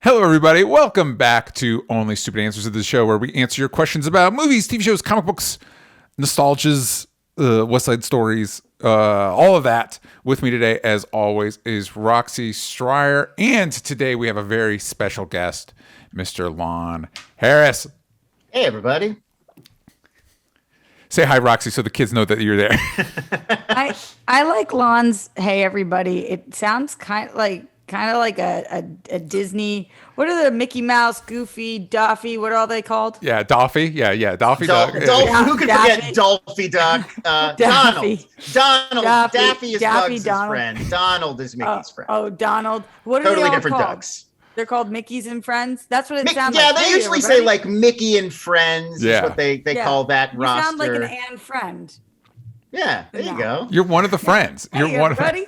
Hello, everybody. Welcome back to Only Stupid Answers of the show, where we answer your questions about movies, TV shows, comic books, nostalgias, West Side Stories, all of that. With me today, as always, is Roxy Stryer, and today we have a very special guest, Mr. Lon Harris. Hey, everybody. Say hi, Roxy, so the kids know that you're there. I like Lon's "Hey everybody." It sounds kind of like a Disney. What are the Mickey Mouse, Goofy, Daffy? What are all they called? Yeah, Daffy. Yeah, Daffy Duck. Who could forget Daffy Duck? Donald. Daffy is Bugs' friend. Donald is Mickey's friend. Oh, Donald. What are totally they all different called? ducks. They're called Mickey's and Friends. That's what it sounds like. Yeah, they usually say like Mickey and Friends. Yeah. Is what they call that you roster. Sound like an Anne friend. Yeah, there you go. You're one of the friends. Hey, You're one of everybody.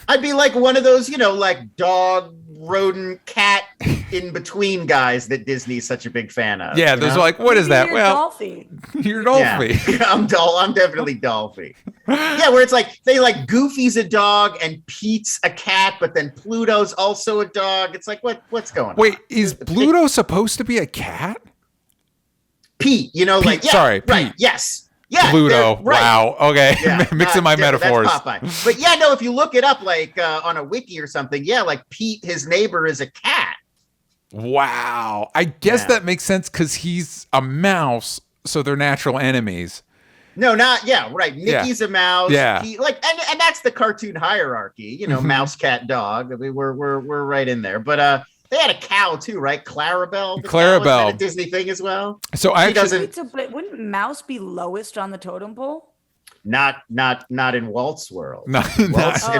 I'd be like one of those, like dog, rodent, cat in between guys that Disney's such a big fan of. Yeah, there's like, what is that? You're Well, Dolphy. You're Dolphy. Yeah. I'm definitely Dolphy. Yeah, where it's like they like Goofy's a dog and Pete's a cat, but then Pluto's also a dog. It's like what's going on? Wait, is Pluto supposed to be a cat? Pete, Pete, sorry, right? Pete. Yes. Yeah, Pluto. right. Wow. Okay. Yeah, Mixing my metaphors. That's Popeye. But yeah, no, if you look it up like on a wiki or something, yeah, like Pete, his neighbor, is a cat. Wow. I guess that makes sense because he's a mouse, so they're natural enemies. No, right. Mickey's a mouse. Yeah. And that's the cartoon hierarchy, mouse, cat, dog. I mean, we're right in there. But they had a cow too, right? Clarabelle. Clarabelle. Was that a Disney thing as well? So but wouldn't Mouse be lowest on the totem pole? Not in Walt's world. In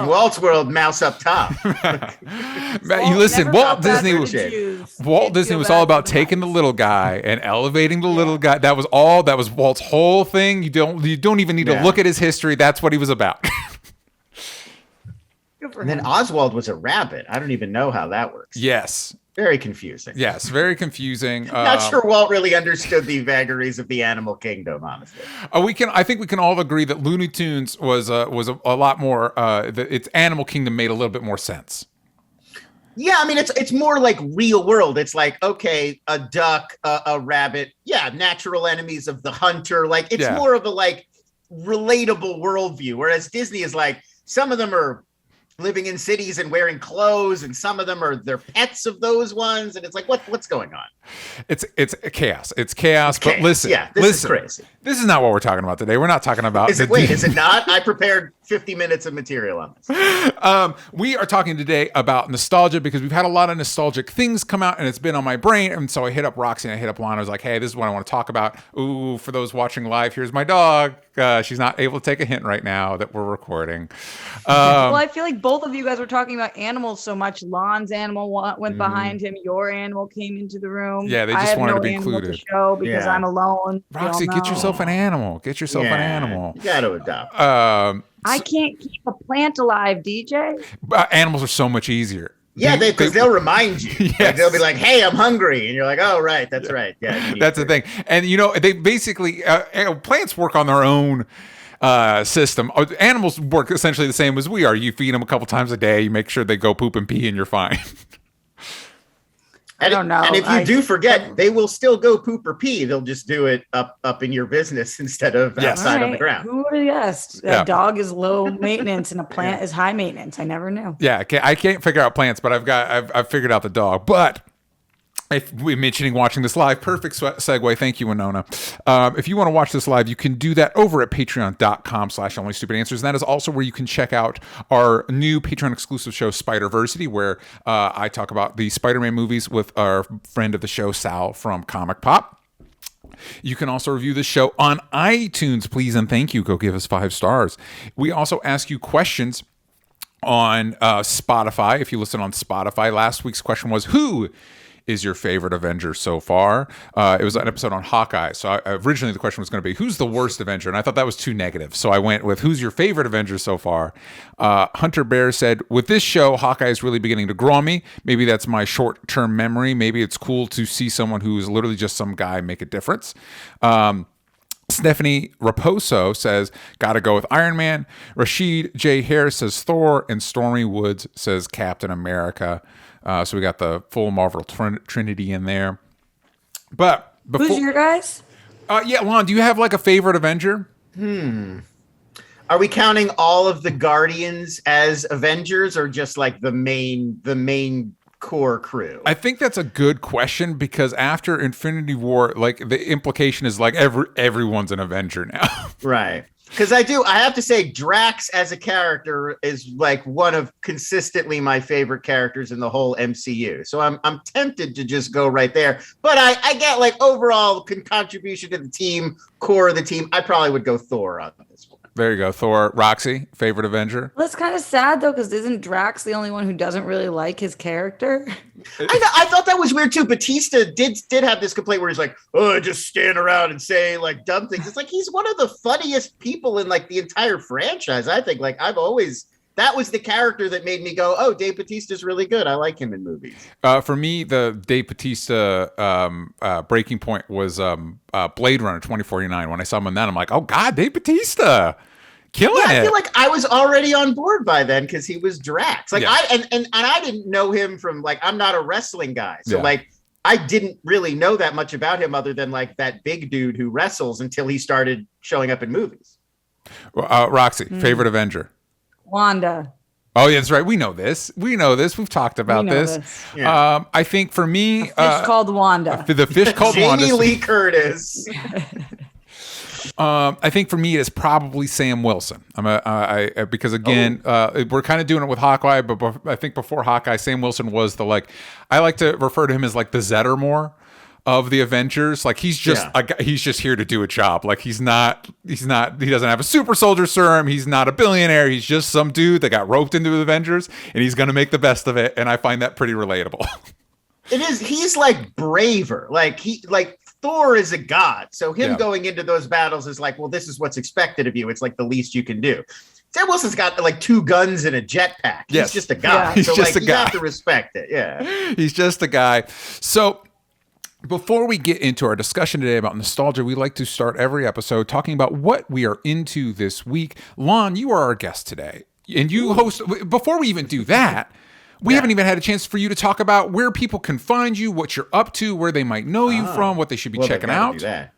Walt's world, Mouse up top. You listen, Walt Disney was all about taking the little guy and elevating the little guy. That was Walt's whole thing. You don't even need to look at his history. That's what he was about. And then Oswald was a rabbit. I don't even know how that works. Yes. Very confusing. Yes, very confusing. Not sure Walt really understood the vagaries of the animal kingdom, honestly. I think we can all agree that Looney Tunes was a lot more. Its animal kingdom made a little bit more sense. Yeah, I mean it's more like real world. It's like, okay, a duck, a rabbit, natural enemies of the hunter. Like it's more of a like relatable worldview. Whereas Disney is like some of them are living in cities and wearing clothes, and some of them are their pets of those ones, and it's like what's going on? It's chaos. It's chaos. But listen, this is crazy. This is not what we're talking about today. We're not talking about. Is it not? I prepared 50 minutes of material on this. We are talking today about nostalgia because we've had a lot of nostalgic things come out, and it's been on my brain. And so I hit up Roxy and I hit up Lon. I was like, hey, this is what I want to talk about. Ooh, for those watching live, here's my dog. She's not able to take a hint right now that we're recording. Well, I feel like both of you guys were talking about animals so much. Lon's animal went behind him. Your animal came into the room. Yeah, they just wanted to be included. To show because I'm alone. Roxy, get yourself an animal. Get yourself an animal. You got to adopt. I can't keep a plant alive, DJ. Animals are so much easier. Yeah, because they'll remind you. Yes. Like, they'll be like, hey, I'm hungry. And you're like, oh, right. That's right. Yeah, that's the thing. And, they basically, plants work on their own system. Animals work essentially the same as we are. You feed them a couple times a day. You make sure they go poop and pee and you're fine. I don't know. And if you do forget, they will still go poop or pee. They'll just do it up in your business instead of outside on the ground. Who would have guessed? A dog is low maintenance and a plant is high maintenance. I never knew. Yeah, I can't figure out plants, but I've figured out the dog. But if we're mentioning watching this live, perfect segue. Thank you, Winona. If you want to watch this live, you can do that over at patreon.com/onlystupidanswers. And that is also where you can check out our new Patreon exclusive show, Spider-Versity, where I talk about the Spider-Man movies with our friend of the show, Sal from Comic Pop. You can also review the show on iTunes, please and thank you. Go give us 5 stars. We also ask you questions on Spotify. If you listen on Spotify, last week's question was, who is your favorite Avenger so far? It was an episode on Hawkeye. So originally the question was going to be, who's the worst Avenger? And I thought that was too negative. So I went with, who's your favorite Avenger so far? Hunter Bear said, with this show, Hawkeye is really beginning to grow on me. Maybe that's my short-term memory. Maybe it's cool to see someone who is literally just some guy make a difference. Stephanie Raposo says, gotta go with Iron Man. Rashid J. Harris says Thor. And Stormy Woods says Captain America. So we got the full Marvel Trinity in there. But before, who's your guys? Yeah, Lon, do you have like a favorite Avenger? Are we counting all of the Guardians as Avengers, or just like the main core crew? I think that's a good question, because after Infinity War, like the implication is like everyone's an Avenger now. Right. Because I have to say, Drax as a character is like one of consistently my favorite characters in the whole MCU. So I'm tempted to just go right there. But I get like overall contribution to the team, core of the team. I probably would go Thor on this one. There you go. Thor. Roxy, favorite Avenger? Well, it's kind of sad, though, because isn't Drax the only one who doesn't really like his character? I thought that was weird, too. Batista did have this complaint where he's like, oh, just stand around and say, like, dumb things. It's like he's one of the funniest people in, like, the entire franchise, I think. Like, that was the character that made me go, oh, Dave Bautista's really good. I like him in movies. For me, the Dave Bautista breaking point was Blade Runner 2049. When I saw him in that, I'm like, oh, God, Dave Bautista. Killing it. I feel like I was already on board by then because he was Drax. Like and I didn't know him from, like, I'm not a wrestling guy. So like I didn't really know that much about him other than like that big dude who wrestles until he started showing up in movies. Roxy, favorite Avenger? Wanda. Oh, yeah, that's right. We know this. We've talked about this. Yeah. I think for me, Fish called Wanda. the fish called Wanda. Jamie Lee Curtis. I think for me, it is probably Sam Wilson. Because again, we're kind of doing it with Hawkeye, but I think before Hawkeye, Sam Wilson was I like to refer to him as like the Zettermore of the Avengers. Like he's just he's just here to do a job. Like he doesn't have a super soldier serum. He's not a billionaire. He's just some dude that got roped into the Avengers, and he's going to make the best of it. And I find that pretty relatable. It is. He's like braver. Like Thor is a god. So him going into those battles is like, well, this is what's expected of you. It's like the least you can do. Sam Wilson's got like 2 guns and a jetpack. He's just a guy. Yeah. He's so just like a guy. You have to respect it. Yeah. He's just a guy. So before we get into our discussion today about nostalgia, we like to start every episode talking about what we are into this week. Lon, you are our guest today, and you host. Before we even do that, we haven't even had a chance for you to talk about where people can find you, what you're up to, where they might know you from, what they should be checking out. Do that.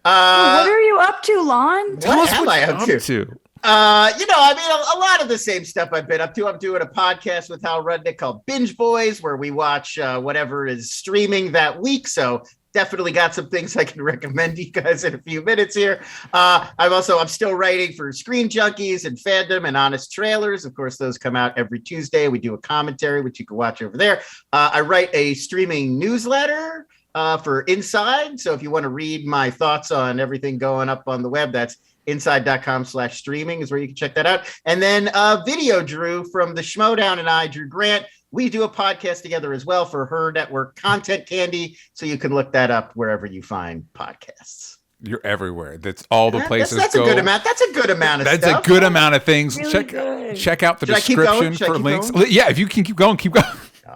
What are you up to, Lon? What am I up to? A lot of the same stuff I've been up to. I'm doing a podcast with Hal Rudnick called Binge Boys, where we watch whatever is streaming that week. So definitely got some things I can recommend to you guys in a few minutes here. I'm still writing for Screen Junkies and Fandom and Honest Trailers. Of course, those come out every Tuesday. We do a commentary, which you can watch over there. I write a streaming newsletter for Inside. So if you want to read my thoughts on everything going up on the web, that's inside.com/streaming is where you can check that out. And then Video Drew from the Schmodown and I, Drew Grant, we do a podcast together as well for her network, Content Candy. So you can look that up wherever you find podcasts. You're everywhere. That's all the places. That's a good amount. That's a good amount of stuff. That's a good amount of things. Really check out the description for links. Yeah, if you can keep going, keep going.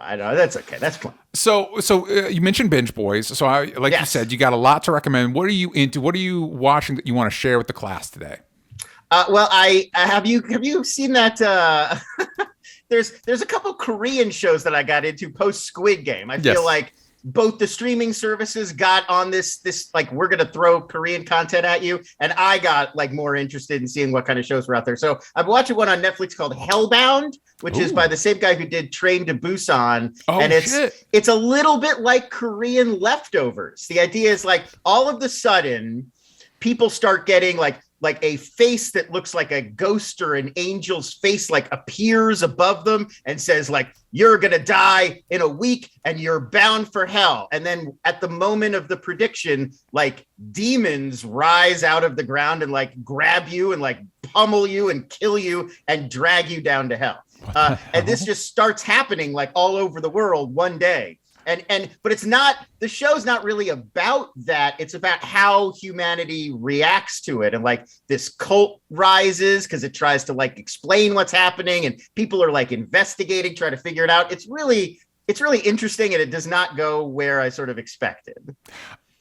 I know that's okay. That's fine. So you mentioned Binge Boys. So you said, you got a lot to recommend. What are you into? What are you watching that you want to share with the class today? Well, I have you seen that? There's a couple Korean shows that I got into post Squid Game. I feel like both the streaming services got on this like, we're going to throw Korean content at you. And I got like more interested in seeing what kind of shows were out there. So I'm watching one on Netflix called Hellbound, which is by the same guy who did Train to Busan. And it's a little bit like Korean Leftovers. The idea is like all of a sudden people start getting like a face that looks like a ghost or an angel's face like appears above them and says like, you're going to die in a week and you're bound for hell. And then at the moment of the prediction, like demons rise out of the ground and like grab you and like pummel you and kill you and drag you down to hell. And this just starts happening like all over the world one day. But it's not, the show's not really about that. It's about how humanity reacts to it. And like this cult rises because it tries to like explain what's happening and people are like investigating, trying to figure it out. It's really interesting, and it does not go where I sort of expected.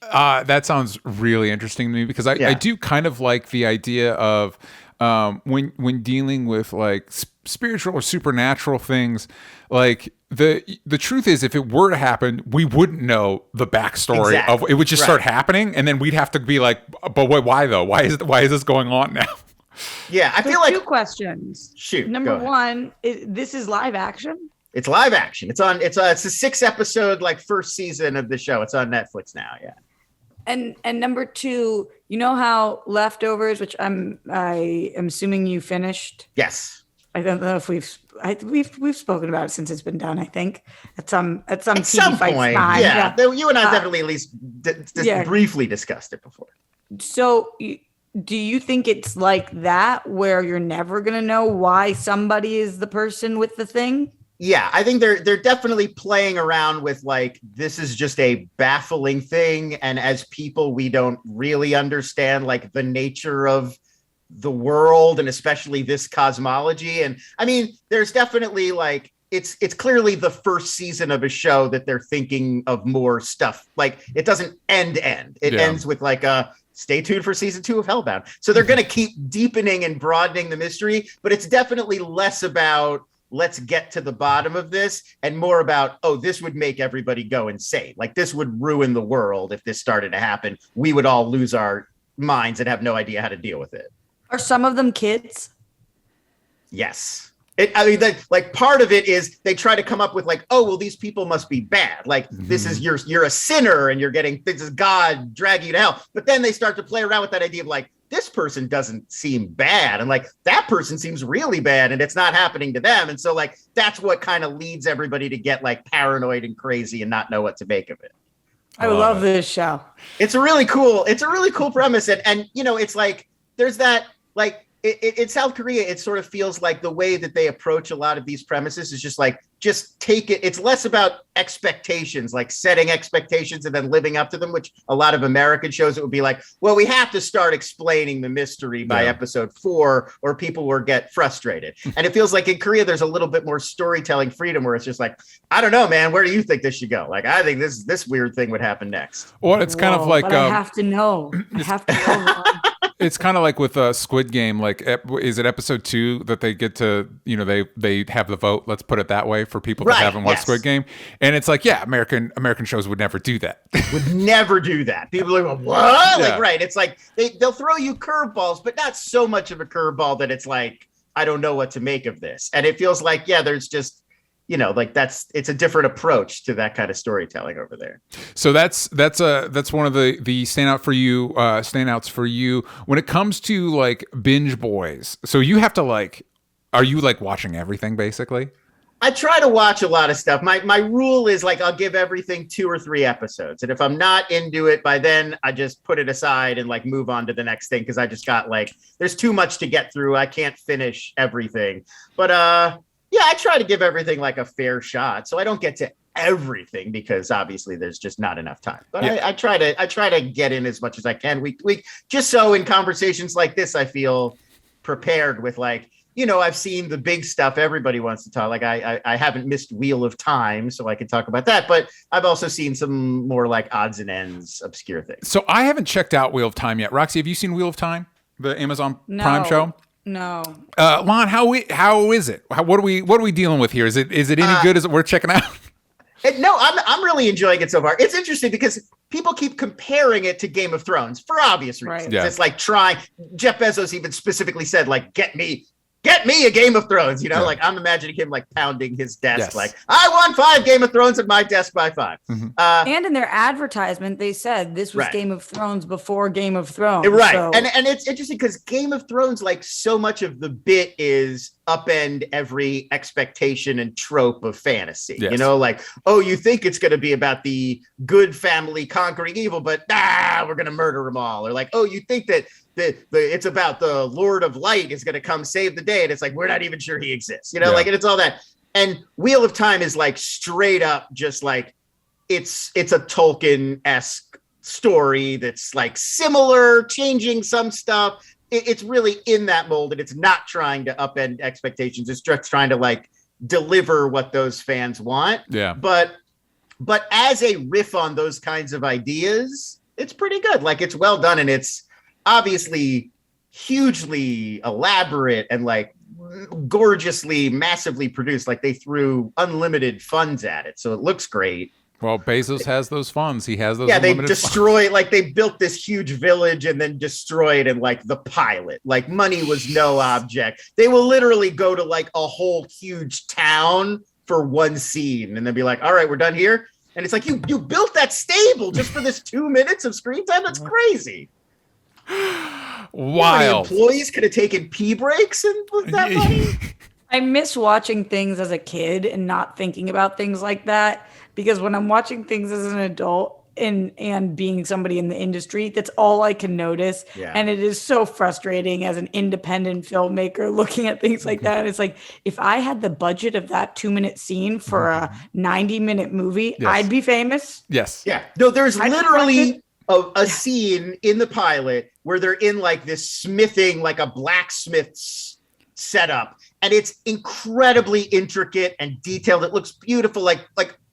That sounds really interesting to me because I do kind of like the idea of when dealing with like spiritual or supernatural things, like the truth is, if it were to happen, we wouldn't know the backstory of it. Would just start happening, and then we'd have to be like, but why though? Why is this going on now? Yeah, I feel like 2 questions. Shoot. Number 1, this is live action. It's live action. It's a 6-episode like first season of the show. It's on Netflix now. Yeah. And number 2, you know how Leftovers, which I am assuming you finished. Yes. I don't know if we've spoken about it since it's been done. I think at some point. Yeah. You and I definitely at least briefly discussed it before. So do you think it's like that where you're never going to know why somebody is the person with the thing? Yeah, I think they're definitely playing around with like, this is just a baffling thing. And as people, we don't really understand like the nature of the world and especially this cosmology. And I mean, there's definitely like, it's clearly the first season of a show that they're thinking of more stuff. Like it doesn't end. It ends with like stay tuned for season 2 of Hellbound. So they're going to keep deepening and broadening the mystery, but it's definitely less about let's get to the bottom of this and more about, oh, this would make everybody go insane. Like this would ruin the world if this started to happen. We would all lose our minds and have no idea how to deal with it. Are some of them kids? Yes. Like part of it is they try to come up with like, oh, well, these people must be bad. Like this is you're a sinner and this is God dragging you to hell. But then they start to play around with that idea of like, this person doesn't seem bad. And like that person seems really bad and it's not happening to them. And so like, that's what kind of leads everybody to get like paranoid and crazy and not know what to make of it. I love this show. It's a really cool premise. And you know, it's like, there's that like, in South Korea, it sort of feels like the way that they approach a lot of these premises is just like, just take it. It's less about expectations, like setting expectations and then living up to them, which a lot of American shows, it would be like, well, we have to start explaining the mystery by episode 4 or people will get frustrated. And it feels like in Korea, there's a little bit more storytelling freedom where it's just like, I don't know, man, where do you think this should go? Like, I think this weird thing would happen next. Well, it's kind of like, but I have to know. I have to know. It's kind of like with Squid Game. Like, is it episode 2 that they get to, you know, they have the vote? Let's put it that way for people that haven't watched Squid Game. And it's like, yeah, American shows would never do that. Would never do that. People are like, what? Yeah. Like, right. It's like they'll throw you curveballs, but not so much of a curveball that it's like, I don't know what to make of this. And it feels like, yeah, there's just, you know, like it's a different approach to that kind of storytelling over there. So that's one of the standouts for you when it comes to like binge boys. So you have to like, are you like watching everything basically? I try to watch a lot of stuff. My rule is like, I'll give everything 2 or 3 episodes. And if I'm not into it by then, I just put it aside and like move on to the next thing. Cause I just got like, there's too much to get through. I can't finish everything, but, yeah, I try to give everything like a fair shot. So I don't get to everything because obviously there's just not enough time. But I try to get in as much as I can week to week, just so in conversations like this, I feel prepared with like, you know, I've seen the big stuff everybody wants to talk. Like I haven't missed Wheel of Time, so I can talk about that. But I've also seen some more like odds and ends, obscure things. So I haven't checked out Wheel of Time yet. Roxy, have you seen Wheel of Time, the Amazon Prime show? No. Lon, how is it? What are we dealing with here? Is it any good? Is it worth checking out? No, I'm really enjoying it so far. It's interesting because people keep comparing it to Game of Thrones for obvious reasons. Right. Yeah. It's like Jeff Bezos even specifically said like, get me a Game of Thrones, you know, like I'm imagining him like pounding his desk, like I won 5 Game of Thrones at my desk by 5. Mm-hmm. And in their advertisement, they said this was Game of Thrones before Game of Thrones. Right. So. And it's interesting because Game of Thrones, like so much of the bit is upend every expectation and trope of fantasy, you know, like, oh, you think it's going to be about the good family conquering evil, but we're going to murder them all. Or like, oh, you think that it's about the Lord of Light is going to come save the day. And it's like, we're not even sure he exists, you know, like, and it's all that. And Wheel of Time is like straight up, just like, it's a Tolkien-esque story that's like similar, changing some stuff. It's really in that mold and it's not trying to upend expectations. It's just trying to like deliver what those fans want. Yeah. But as a riff on those kinds of ideas, it's pretty good. Like it's well done and it's obviously hugely elaborate and like gorgeously, massively produced. Like they threw unlimited funds at it, so it looks great. Well, Bezos has those funds. He has those. Yeah, they unlimited destroy funds. like they built this huge village and then destroyed in like the pilot. Like money was no object. They will literally go to like a whole huge town for one scene and then be like, all right, we're done here. And it's like, you built that stable just for this 2 minutes of screen time? That's crazy. Wild. Employees could have taken pee breaks and with that money. I miss watching things as a kid and not thinking about things like that, because when I'm watching things as an adult and being somebody in the industry, that's all I can notice. Yeah. And it is so frustrating as an independent filmmaker looking at things like that. And it's like, if I had the budget of that 2-minute scene for a 90-minute movie, Yes. I'd be famous. Yes. Yeah. No, there's I literally a scene in the pilot where they're in like this smithing, like a blacksmith's setup. And it's incredibly intricate and detailed. It looks beautiful. Like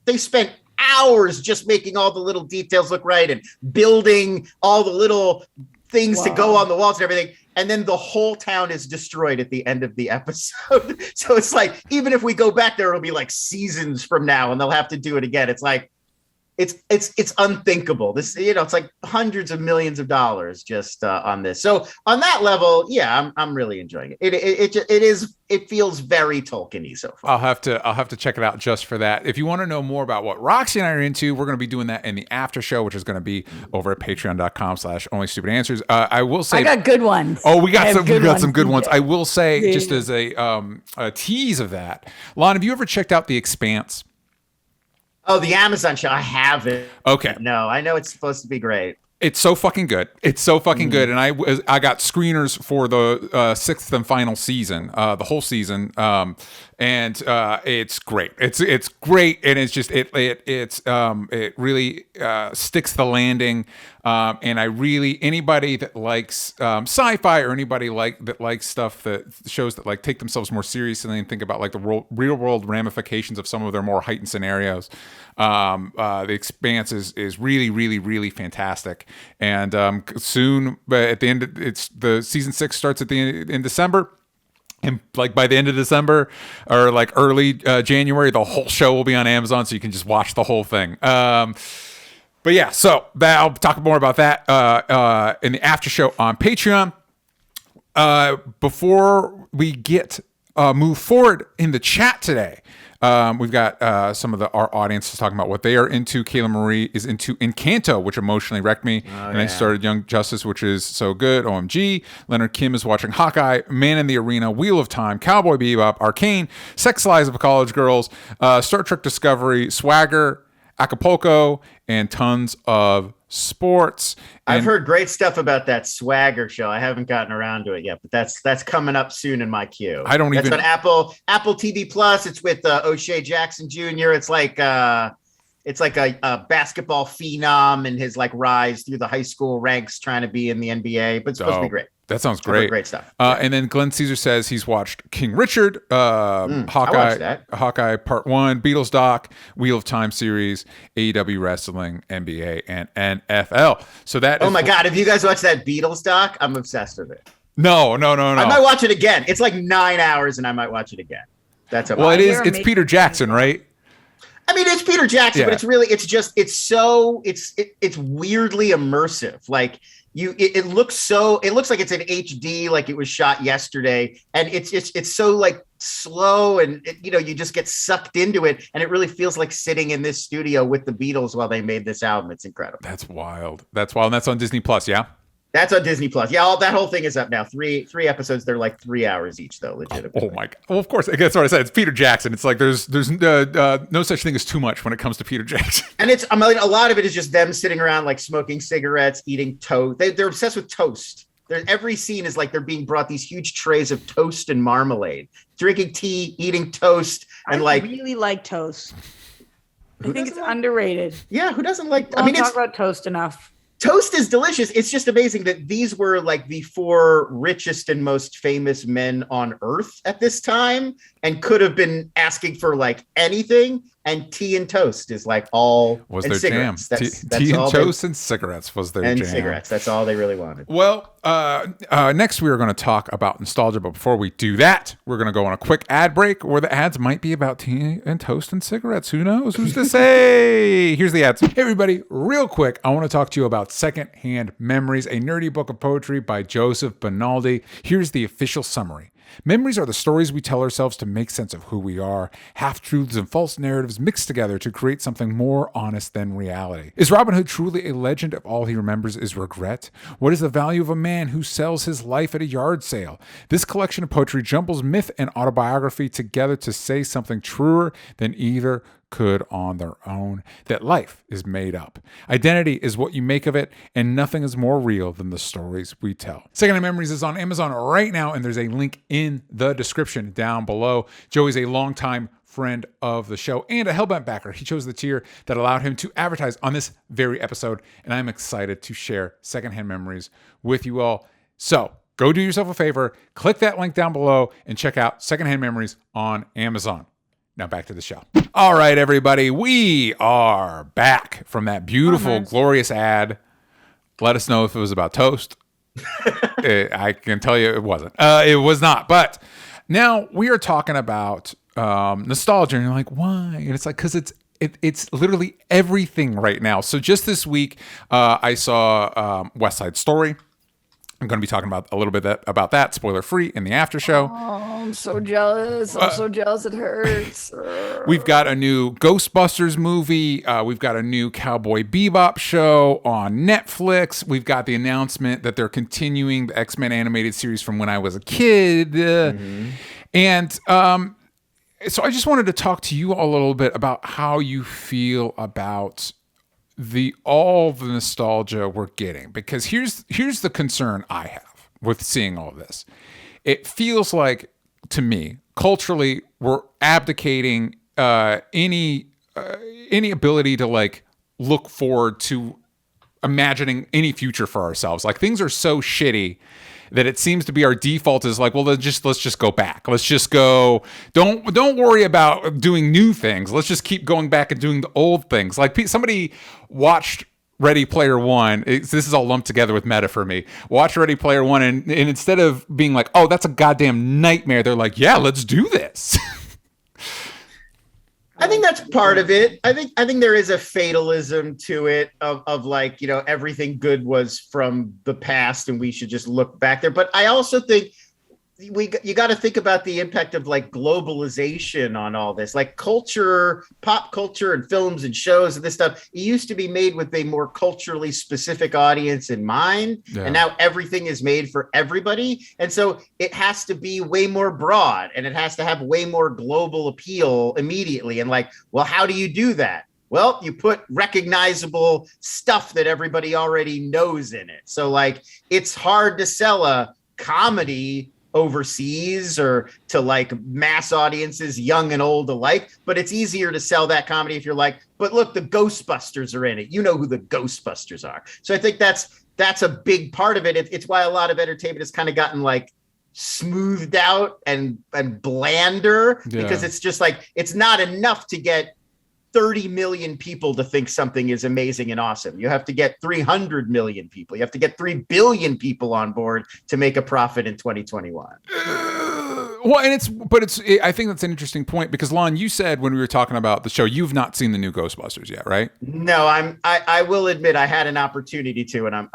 they spent hours just making all the little details look right and building all the little things to go on the walls and everything. And then the whole town is destroyed at the end of the episode. So it's like, even if we go back there, it'll be like seasons from now and they'll have to do it again. It's like, it's unthinkable. This, it's like hundreds of millions of dollars just on this. So on that level, yeah, I'm really enjoying it. It feels very Tolkien-y so far. I'll have to check it out just for that. If you want to know more about what Roxy and I are into, we're going to be doing that in the after show, which is going to be over at patreon.com/onlystupidanswers. I will say, I got good ones. Oh, we got some good ones. Yeah. I will say, Yeah. just as a tease of that, Lon, have you ever checked out The Expanse? Oh, the Amazon show. I haven't. Okay. No, I know it's supposed to be great. It's so fucking good. It's so fucking good. And I got screeners for the sixth and final season, the whole season. And it's great. It's great. And it's just, it really sticks the landing. And I really, anybody that likes sci-fi or anybody that likes stuff that shows that like take themselves more seriously and think about like the real world ramifications of some of their more heightened scenarios. The Expanse is really, really, really fantastic. And soon, but at the end, it's the season 6 starts at the end in December. And like by the end of December or like early January, the whole show will be on Amazon, so you can just watch the whole thing. But yeah, so I'll talk more about that in the after show on Patreon. Before we get move forward in the chat today, we've got some of our audience talking about what they are into. Kayla Marie is into Encanto, which emotionally wrecked me. I started Young Justice, which is so good. OMG. Leonard Kim is watching Hawkeye, Man in the Arena, Wheel of Time, Cowboy Bebop, Arcane, Sex Lies of College Girls, Star Trek Discovery, Swagger, Acapulco, and tons of sports. And I've heard great stuff about that Swagger show. I haven't gotten around to it yet, but that's coming up soon in my queue. That's on Apple TV Plus. It's with O'Shea Jackson Jr. It's like a basketball phenom and his like rise through the high school ranks trying to be in the NBA, but it's supposed to be great. That sounds great. Great stuff. And then Glenn Caesar says he's watched King Richard, Hawkeye Part 1, Beatles doc, Wheel of Time series, AEW wrestling, NBA, and NFL. So that Oh my God, have you guys watched that Beatles doc? I'm obsessed with it. No. I might watch it again. It's like 9 hours and I might watch it again. That's well, it's Peter Jackson, right? I mean, it's Peter Jackson, but it's weirdly immersive. Like it looks like it's in HD, like it was shot yesterday. And it's so like slow and you just get sucked into it. And it really feels like sitting in this studio with the Beatles while they made this album. It's incredible. That's wild. And that's on Disney Plus. Yeah. That's on Disney Plus. Yeah, that whole thing is up now. Three episodes. They're like 3 hours each, though. Legitimately. Oh my God! Well, of course. That's what I said. It's Peter Jackson. It's like there's no such thing as too much when it comes to Peter Jackson. And a lot of it is just them sitting around like smoking cigarettes, eating toast. They're obsessed with toast. Every scene is like they're being brought these huge trays of toast and marmalade, drinking tea, eating toast, and I really like toast. I think it's underrated. Yeah, who doesn't like? I mean, talk about toast enough. Toast is delicious. It's just amazing that these were like the 4 richest and most famous men on earth at this time and could have been asking for like anything. and tea and toast is like all was and their jam. cigarettes. Tea and toast and cigarettes was their and jam. Cigarettes. That's all they really wanted. Well, next we are going to talk about nostalgia, but before we do that, we're going to go on a quick ad break where the ads might be about tea and toast and cigarettes. Who knows? Who's to say? Here's the ads. Hey everybody, real quick, I want to talk to you about Secondhand Memories, a nerdy book of poetry by Joseph Bonaldi. Here's the official summary. Memories are the stories we tell ourselves to make sense of who we are, half-truths and false narratives mixed together to create something more honest than reality. Is Robin Hood truly a legend if all he remembers is regret? What is the value of a man who sells his life at a yard sale? This collection of poetry jumbles myth and autobiography together to say something truer than either could on their own, that life is made up. Identity is what you make of it, and nothing is more real than the stories we tell. Secondhand Memories is on Amazon right now, and there's a link in the description down below. Joey's a longtime friend of the show and a Hellbound backer. He chose the tier that allowed him to advertise on this very episode, and I'm excited to share Secondhand Memories with you all. So go do yourself a favor, click that link down below, and check out Secondhand Memories on Amazon. Now back to the show. All right, everybody, we are back from that beautiful, glorious ad. Let us know if it was about toast. I can tell you it wasn't. It was not. But now we are talking about nostalgia, and you're like, why? And it's like, because it's literally everything right now. So just this week, I saw West Side Story. I'm going to be talking about a little bit about that, spoiler free, in the after show. Oh, I'm so jealous. I'm so jealous. It hurts. We've got a new Ghostbusters movie. We've got a new Cowboy Bebop show on Netflix. We've got the announcement that they're continuing the X-Men animated series from when I was a kid. And so I just wanted to talk to you all a little bit about how you feel about all the nostalgia we're getting, because here's the concern I have with seeing all of this. It feels like, to me, culturally, we're abdicating any ability to like look forward to imagining any future for ourselves. Like, things are so shitty that it seems to be our default is like, well, let's just go back. Let's just go. Don't worry about doing new things. Let's just keep going back and doing the old things. Like, somebody watched Ready Player One. This is all lumped together with meta for me. Watch Ready Player One, and instead of being like, oh, that's a goddamn nightmare, they're like, yeah, let's do this. I think that's part of it. I think there is a fatalism to it of like, you know, everything good was from the past and we should just look back there. But I also think you got to think about the impact of like globalization on all this, like culture, pop culture and films and shows and this stuff. It used to be made with a more culturally specific audience in mind. Yeah. And now everything is made for everybody. And so it has to be way more broad and it has to have way more global appeal immediately. And like, well, how do you do that? Well, you put recognizable stuff that everybody already knows in it. So like, it's hard to sell a comedy overseas or to like mass audiences, young and old alike, but it's easier to sell that comedy if you're like, but look, the Ghostbusters are in it. You know who the Ghostbusters are. So I think that's a big part of it. It's why a lot of entertainment has kind of gotten like smoothed out and blander, because it's just like, it's not enough to get 30 million people to think something is amazing and awesome. You have to get 300 million people. You have to get 3 billion people on board to make a profit in 2021. Well, and I think that's an interesting point, because Lon, you said when we were talking about the show, you've not seen the new Ghostbusters yet, right? No, I will admit I had an opportunity to, and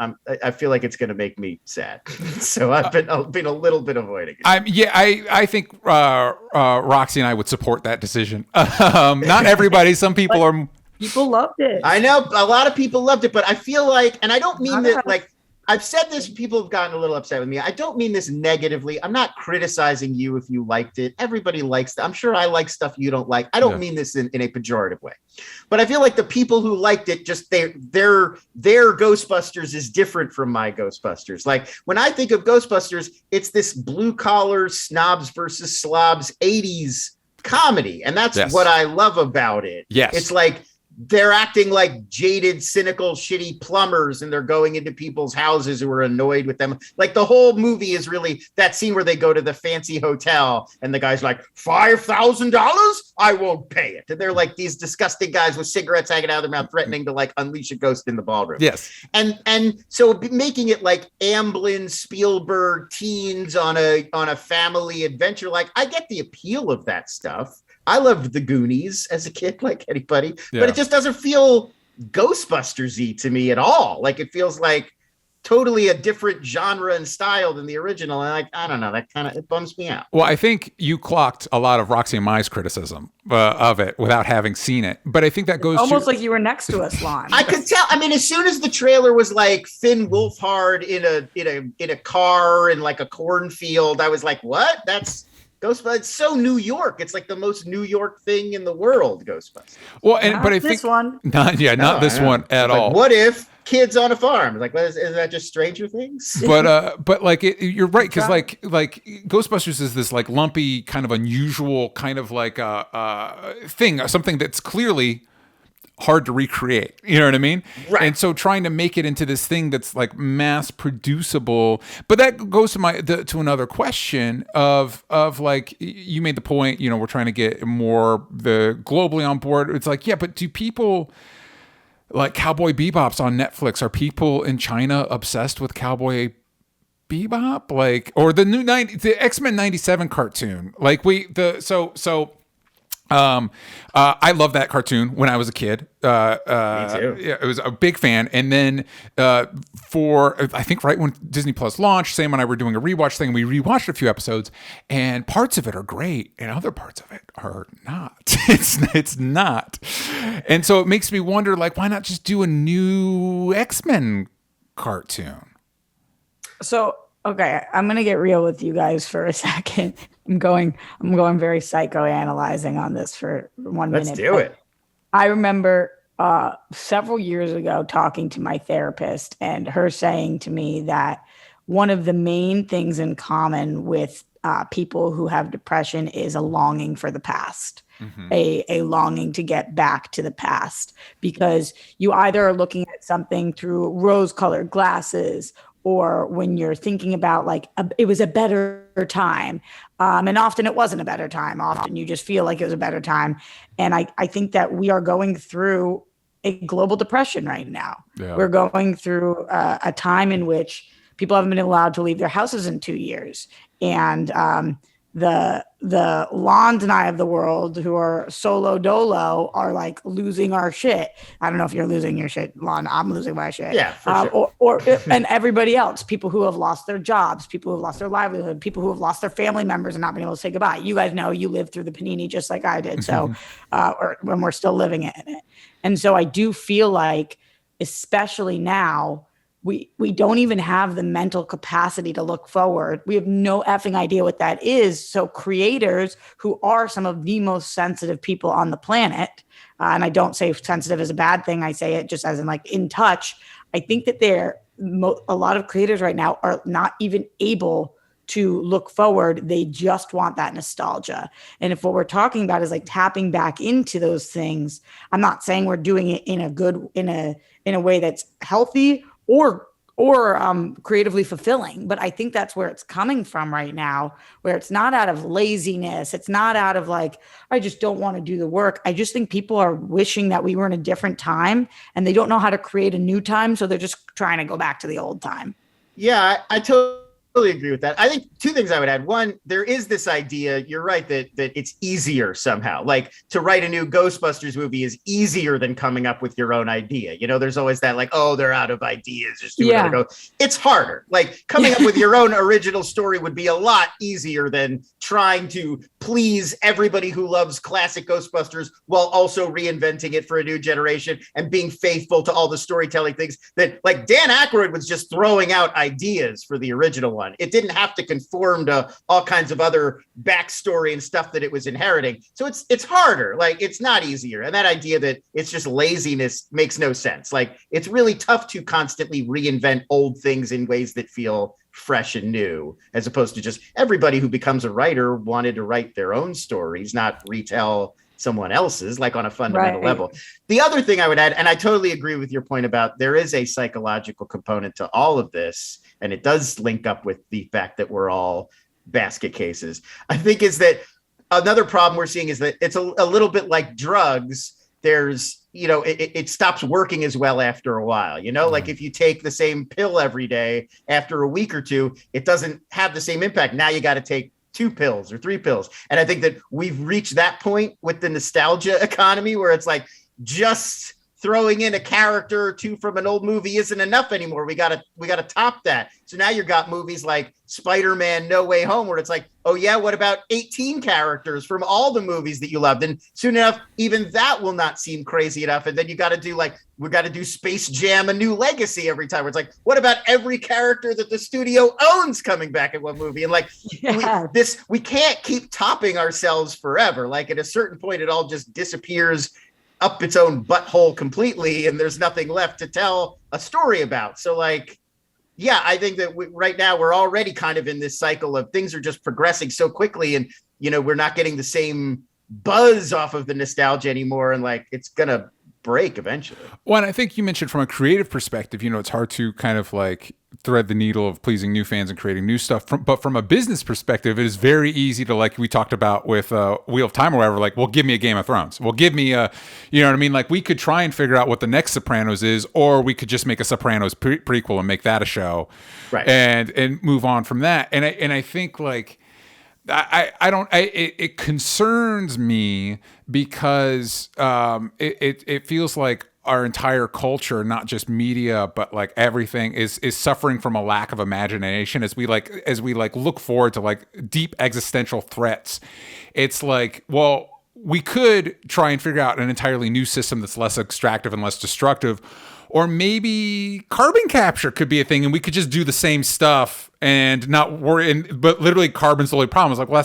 I feel like it's going to make me sad. So I've been a little bit avoiding it. I think Roxy and I would support that decision. Not everybody. Some people are. People loved it. I know a lot of people loved it, but I feel like, and I don't mean that like. I've said this, people have gotten a little upset with me. I don't mean this negatively. I'm not criticizing you if you liked it. Everybody likes it. I'm sure I like stuff you don't like. I don't mean this in a pejorative way. But I feel like the people who liked it, just their Ghostbusters is different from my Ghostbusters. Like, when I think of Ghostbusters, it's this blue-collar snobs versus slobs 80s comedy. And that's what I love about it. Yes. It's like, they're acting like jaded, cynical, shitty plumbers, and they're going into people's houses who are annoyed with them. Like the whole movie is really that scene where they go to the fancy hotel and the guy's like, $5,000? I won't pay it. And they're like these disgusting guys with cigarettes hanging out of their mouth, threatening to like unleash a ghost in the ballroom. Yes. And so making it like Amblin, Spielberg, teens on a family adventure, like I get the appeal of that stuff. I loved the Goonies as a kid, like anybody, but it just doesn't feel Ghostbusters-y to me at all. Like it feels like totally a different genre and style than the original. And like, I don't know, that kind of, it bums me out. Well, I think you clocked a lot of Roxy and Mai's criticism of it without having seen it. But I think that goes almost like you were next to us, Lon. I could tell. I mean, as soon as the trailer was like Finn Wolfhard in a car in like a cornfield, I was like, what? That's Ghostbusters. It's so New York. It's like the most New York thing in the world, Ghostbusters. Well, but I think this one. Not this one at all. What if kids on a farm? Like, is that just Stranger Things? But like you're right, because like Ghostbusters is this like lumpy, kind of unusual, kind of like thing, something that's clearly hard to recreate. You know what I mean? Right. And so trying to make it into this thing that's like mass producible. But that goes to to another question of like, you made the point, we're trying to get more the globally on board. It's like, yeah, but do people like Cowboy Bebop's on Netflix? Are people in China obsessed with Cowboy Bebop? Like, or the the X-Men 97 cartoon? Like I loved that cartoon when I was a kid. Me too. Yeah, I was a big fan. And then I think right when Disney Plus launched, Sam and I were doing a rewatch thing. We rewatched a few episodes, and parts of it are great, and other parts of it are not. It's not. And so it makes me wonder, like, why not just do a new X-Men cartoon? So, okay, I'm gonna get real with you guys for a second. I'm going very psychoanalyzing on this for 1 minute. Let's do it. I remember several years ago talking to my therapist and her saying to me that one of the main things in common with people who have depression is a longing for the past. Mm-hmm. A longing to get back to the past, because you either are looking at something through rose-colored glasses, or when you're thinking about like it was a better time, and often it wasn't a better time. Often you just feel like it was a better time. And I think that we are going through a global depression right now. Yeah. We're going through a time in which people haven't been allowed to leave their houses in 2 years. And the Lons and I of the world who are solo dolo are like losing our shit. I don't know if you're losing your shit, Lon. I'm losing my shit. Yeah, for sure. And everybody else, people who have lost their jobs, people who have lost their livelihood, people who have lost their family members and not been able to say goodbye. You guys know you lived through the panini just like I did. So, or when we're still living in it. And so I do feel like, especially now, we don't even have the mental capacity to look forward. We have no effing idea what that is. So creators who are some of the most sensitive people on the planet, and I don't say sensitive is a bad thing. I say it just as in like in touch. I think that a lot of creators right now are not even able to look forward. They just want that nostalgia. And if what we're talking about is like tapping back into those things, I'm not saying we're doing it in a way that's healthy or creatively fulfilling. But I think that's where it's coming from right now, where it's not out of laziness. It's not out of like, I just don't want to do the work. I just think people are wishing that we were in a different time and they don't know how to create a new time. So they're just trying to go back to the old time. Yeah, I totally agree with that. I think two things I would add. One, there is this idea, you're right, that it's easier somehow. Like to write a new Ghostbusters movie is easier than coming up with your own idea. There's always that like, oh, they're out of ideas. Just do another go. It's harder. Like coming up with your own original story would be a lot easier than trying to please everybody who loves classic Ghostbusters while also reinventing it for a new generation and being faithful to all the storytelling things that like Dan Aykroyd was just throwing out ideas for the original one. It didn't have to conform to all kinds of other backstory and stuff that it was inheriting. So it's harder. Like it's not easier. And that idea that it's just laziness makes no sense. Like it's really tough to constantly reinvent old things in ways that feel fresh and new, as opposed to just everybody who becomes a writer wanted to write their own stories, not retell someone else's, like on a fundamental level. The other thing I would add, and I totally agree with your point about there is a psychological component to all of this, and it does link up with the fact that we're all basket cases, I think, is that another problem we're seeing is that it's a little bit like drugs. There's, it stops working as well after a while, like if you take the same pill every day, after a week or two, it doesn't have the same impact. Now you got to take 2 pills or 3 pills. And I think that we've reached that point with the nostalgia economy where it's like just throwing in a character or 2 from an old movie isn't enough anymore. We gotta top that. So now you've got movies like Spider-Man No Way Home, where it's like, oh yeah, what about 18 characters from all the movies that you loved? And soon enough, even that will not seem crazy enough. And then you got to do we got to do Space Jam: A New Legacy every time. Where it's like, what about every character that the studio owns coming back in one movie? And we can't keep topping ourselves forever. Like at a certain point, it all just disappears up its own butthole completely, and there's nothing left to tell a story about. So I think that right now we're already kind of in this cycle of things are just progressing so quickly, and we're not getting the same buzz off of the nostalgia anymore, and it's gonna break eventually. Well, and I think you mentioned from a creative perspective, it's hard to kind of thread the needle of pleasing new fans and creating new stuff. But from a business perspective, it is very easy to, like we talked about with Wheel of Time or whatever, well, give me a Game of Thrones. Well, give me a, you know what I mean? We could try and figure out what the next Sopranos is, or we could just make a Sopranos prequel and make that a show, right? And move on from that. And I think it concerns me because it feels like our entire culture, not just media, but everything is suffering from a lack of imagination as we look forward to deep existential threats. It's well, we could try and figure out an entirely new system that's less extractive and less destructive, or maybe carbon capture could be a thing and we could just do the same stuff and not worry. But literally carbon's the only problem. It's well,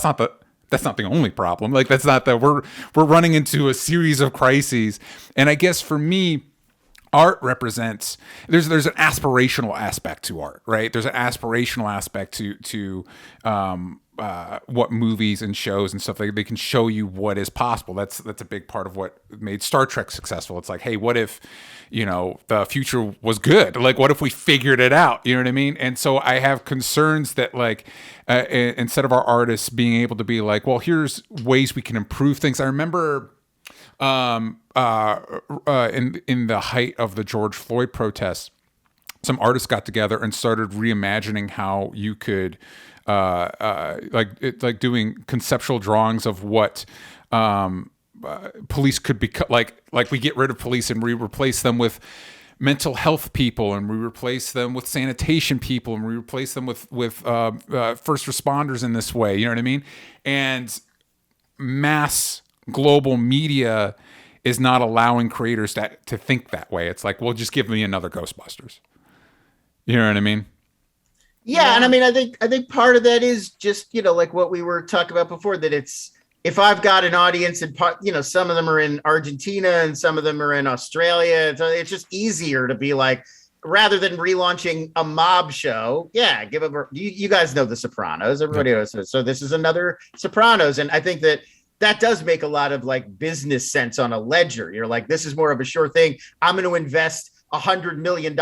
that's not the only problem. That's not that we're running into a series of crises. And I guess for me, art represents, there's an aspirational aspect to art, right? There's an aspirational aspect to what movies and shows and stuff, they can show you what is possible. That's a big part of what made Star Trek successful. It's hey, what if, the future was good? What if we figured it out? You know what I mean? And so I have concerns that instead of our artists being able to be well, here's ways we can improve things. I remember in the height of the George Floyd protests, some artists got together and started reimagining how you could doing conceptual drawings of what police could be we get rid of police and we replace them with mental health people, and we replace them with sanitation people, and we replace them with first responders in this way. You know what I mean? And mass global media is not allowing creators to think that way. It's well, just give me another Ghostbusters. You know what I mean? Yeah, and I mean, I think part of that is just what we were talking about before, that it's, if I've got an audience and some of them are in Argentina and some of them are in Australia, it's just easier to be rather than relaunching a mob show, give them. You guys know The Sopranos, everybody knows. So this is another Sopranos, and I think that does make a lot of business sense on a ledger. You're this is more of a sure thing. I'm going to invest $100 million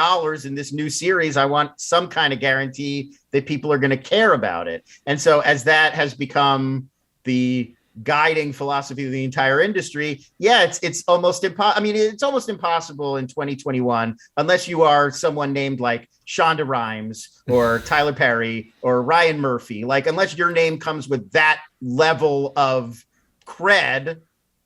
in this new series. I want some kind of guarantee that people are going to care about it. And so as that has become the guiding philosophy of the entire industry, it's almost impossible. I mean, it's almost impossible in 2021, unless you are someone named Shonda Rhimes or Tyler Perry or Ryan Murphy, unless your name comes with that level of cred,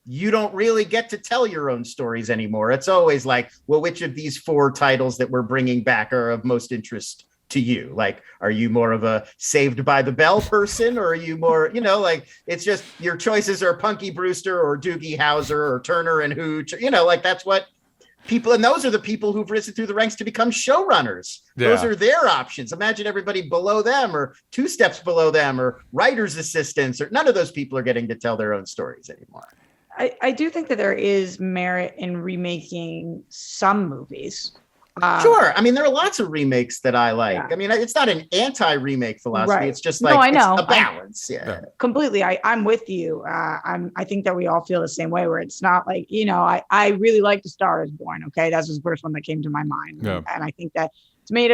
you don't really get to tell your own stories anymore. It's always well, which of these 4 titles that we're bringing back are of most interest to you? Are you more of a Saved by the Bell person, or are you more, it's just your choices are Punky Brewster or Doogie Howser or Turner and Hooch, that's what people, and those are the people who've risen through the ranks to become showrunners. Yeah. Those are their options. Imagine everybody below them or 2 steps below them or writer's assistants, or none of those people are getting to tell their own stories anymore. I do think that there is merit in remaking some movies. Sure. I mean, there are lots of remakes that I like. Yeah. I mean, it's not an anti-remake philosophy. Right. It's just like I know. It's a balance. Yeah. Completely. I'm with you. I think that we all feel the same way, where it's not like, I really like The Star Is Born. Okay. That's the first one that came to my mind. Yeah. And I think that it's made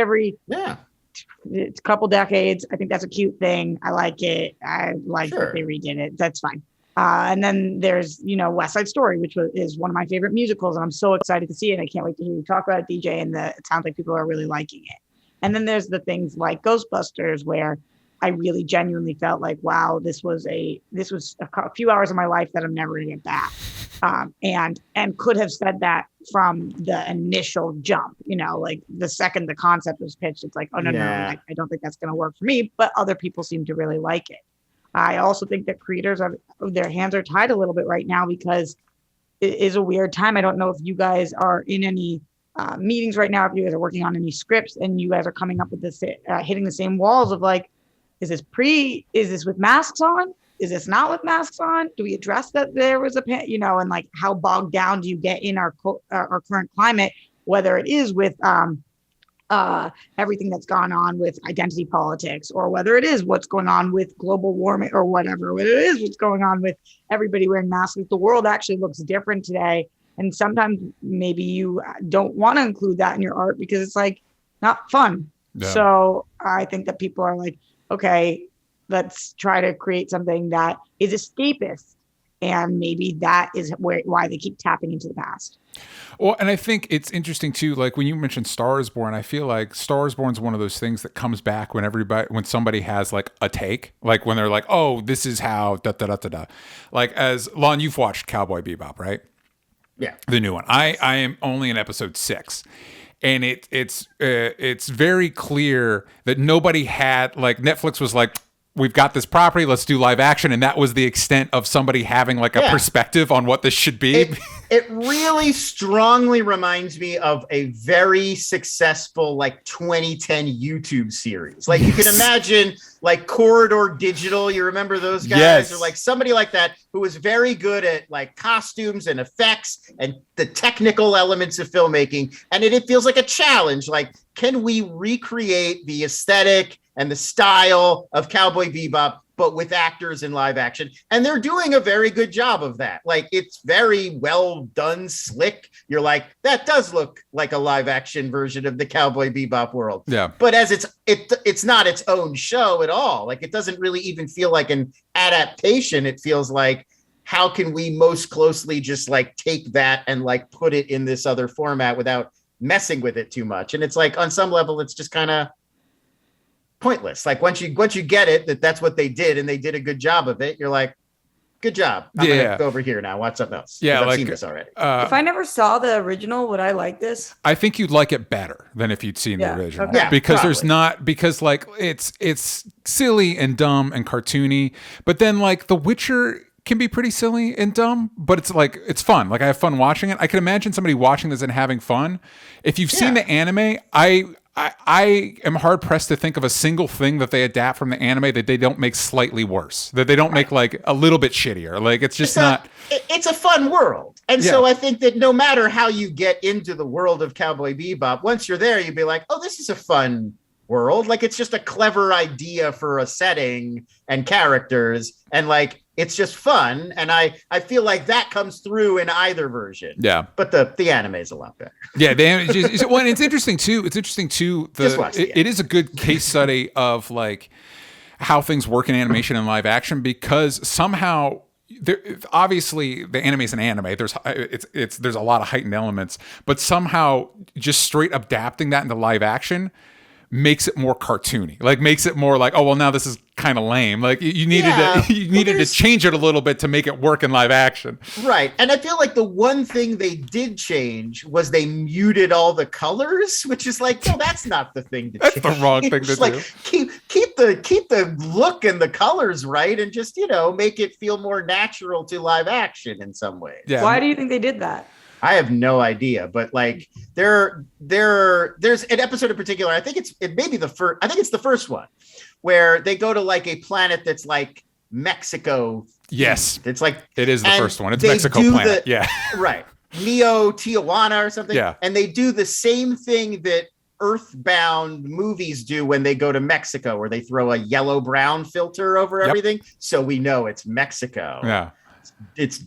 it's a couple decades. I think that's a cute thing. I like it. I like that they redid it. That's fine. And then there's, West Side Story, which is one of my favorite musicals. And I'm so excited to see it. I can't wait to hear you talk about it, DJ. And it sounds like people are really liking it. And then there's the things like Ghostbusters, where I really genuinely felt like, wow, this was a few hours of my life that I'm never going to get back. And could have said that from the initial jump, like the second the concept was pitched, it's like, oh, no, I don't think that's going to work for me. But other people seem to really like it. I also think that creators their hands are tied a little bit right now, because it is a weird time. I don't know if you guys are in any meetings right now, if you guys are working on any scripts and you guys are coming up with this, hitting the same walls of like, is this with masks on? Is this not with masks on? Do we address that there was and like how bogged down do you get in our current climate, whether it is with everything that's gone on with identity politics, or whether it is what's going on with global warming, or whatever it is what's going on with everybody wearing masks. The world actually looks different today. And sometimes maybe you don't want to include that in your art because it's like not fun. Yeah. So I think that people are like, okay, let's try to create something that is escapist. And maybe that is why they keep tapping into the past. Well, and I think it's interesting too, like when you mentioned Star Is Born, I feel like Star Is Born is one of those things that comes back when somebody has like a take, like when they're like, oh, this is how da-da-da-da-da. Like as Lon, you've watched Cowboy Bebop, right? Yeah. The new one. I am only in episode 6. And it's very clear that nobody had, like Netflix was like, we've got this property, let's do live action. And that was the extent of somebody having like a perspective on what this should be. It really strongly reminds me of a very successful like 2010 YouTube series. Like you can imagine like Corridor Digital. You remember those guys? Yes. Or like somebody like that who was very good at like costumes and effects and the technical elements of filmmaking. And it feels like a challenge. Like, can we recreate the aesthetic and the style of Cowboy Bebop, but with actors in live action? And they're doing a very good job of that. Like, it's very well done, slick. You're like, that does look like a live action version of the Cowboy Bebop world. Yeah. But as it's not its own show at all. Like, it doesn't really even feel like an adaptation. It feels like, how can we most closely just like take that and like put it in this other format without messing with it too much? And it's like, on some level, it's just kind of pointless. Like once you get it, that's what they did and they did a good job of it, you're like, good job. I'm gonna go over here now, watch something else. Yeah, I've like, seen this already. If I never saw the original, would I like this? I think you'd like it better than if you'd seen the original. Okay. Yeah, because probably. because like it's silly and dumb and cartoony, but then like The Witcher can be pretty silly and dumb, but it's like, it's fun. Like I have fun watching it. I can imagine somebody watching this and having fun. If you've seen the anime, I am hard pressed to think of a single thing that they adapt from the anime that they don't make slightly worse, that they don't make like a little bit shittier. Like it's just it's a fun world. And so I think that no matter how you get into the world of Cowboy Bebop, once you're there, you'd be like, oh, this is a fun world. Like it's just a clever idea for a setting and characters. And like, it's just fun, and I feel like that comes through in either version. Yeah, but the anime is a lot better. Yeah, well, it's interesting too. It is a good case study of like how things work in animation and live action, because somehow obviously the anime is an anime. There's a lot of heightened elements, but somehow just straight adapting that into live action makes it more cartoony, like makes it more like, oh, well, now this is kind of lame. Like you needed to change it a little bit to make it work in live action. Right. And I feel like the one thing they did change was they muted all the colors, which is like, no, that's not the thing to that's change. The wrong thing to like, do. Keep the look and the colors right, and just, make it feel more natural to live action in some ways. Yeah. Why do you think they did that? I have no idea, but like there's an episode in particular. I think it's the first one where they go to like a planet that's like Mexico. Yes, it's like it is the first one. It's Mexico planet. Right. Neo Tijuana or something. Yeah. And they do the same thing that Earthbound movies do when they go to Mexico, where they throw a yellow-brown filter over everything, so we know it's Mexico. Yeah. It's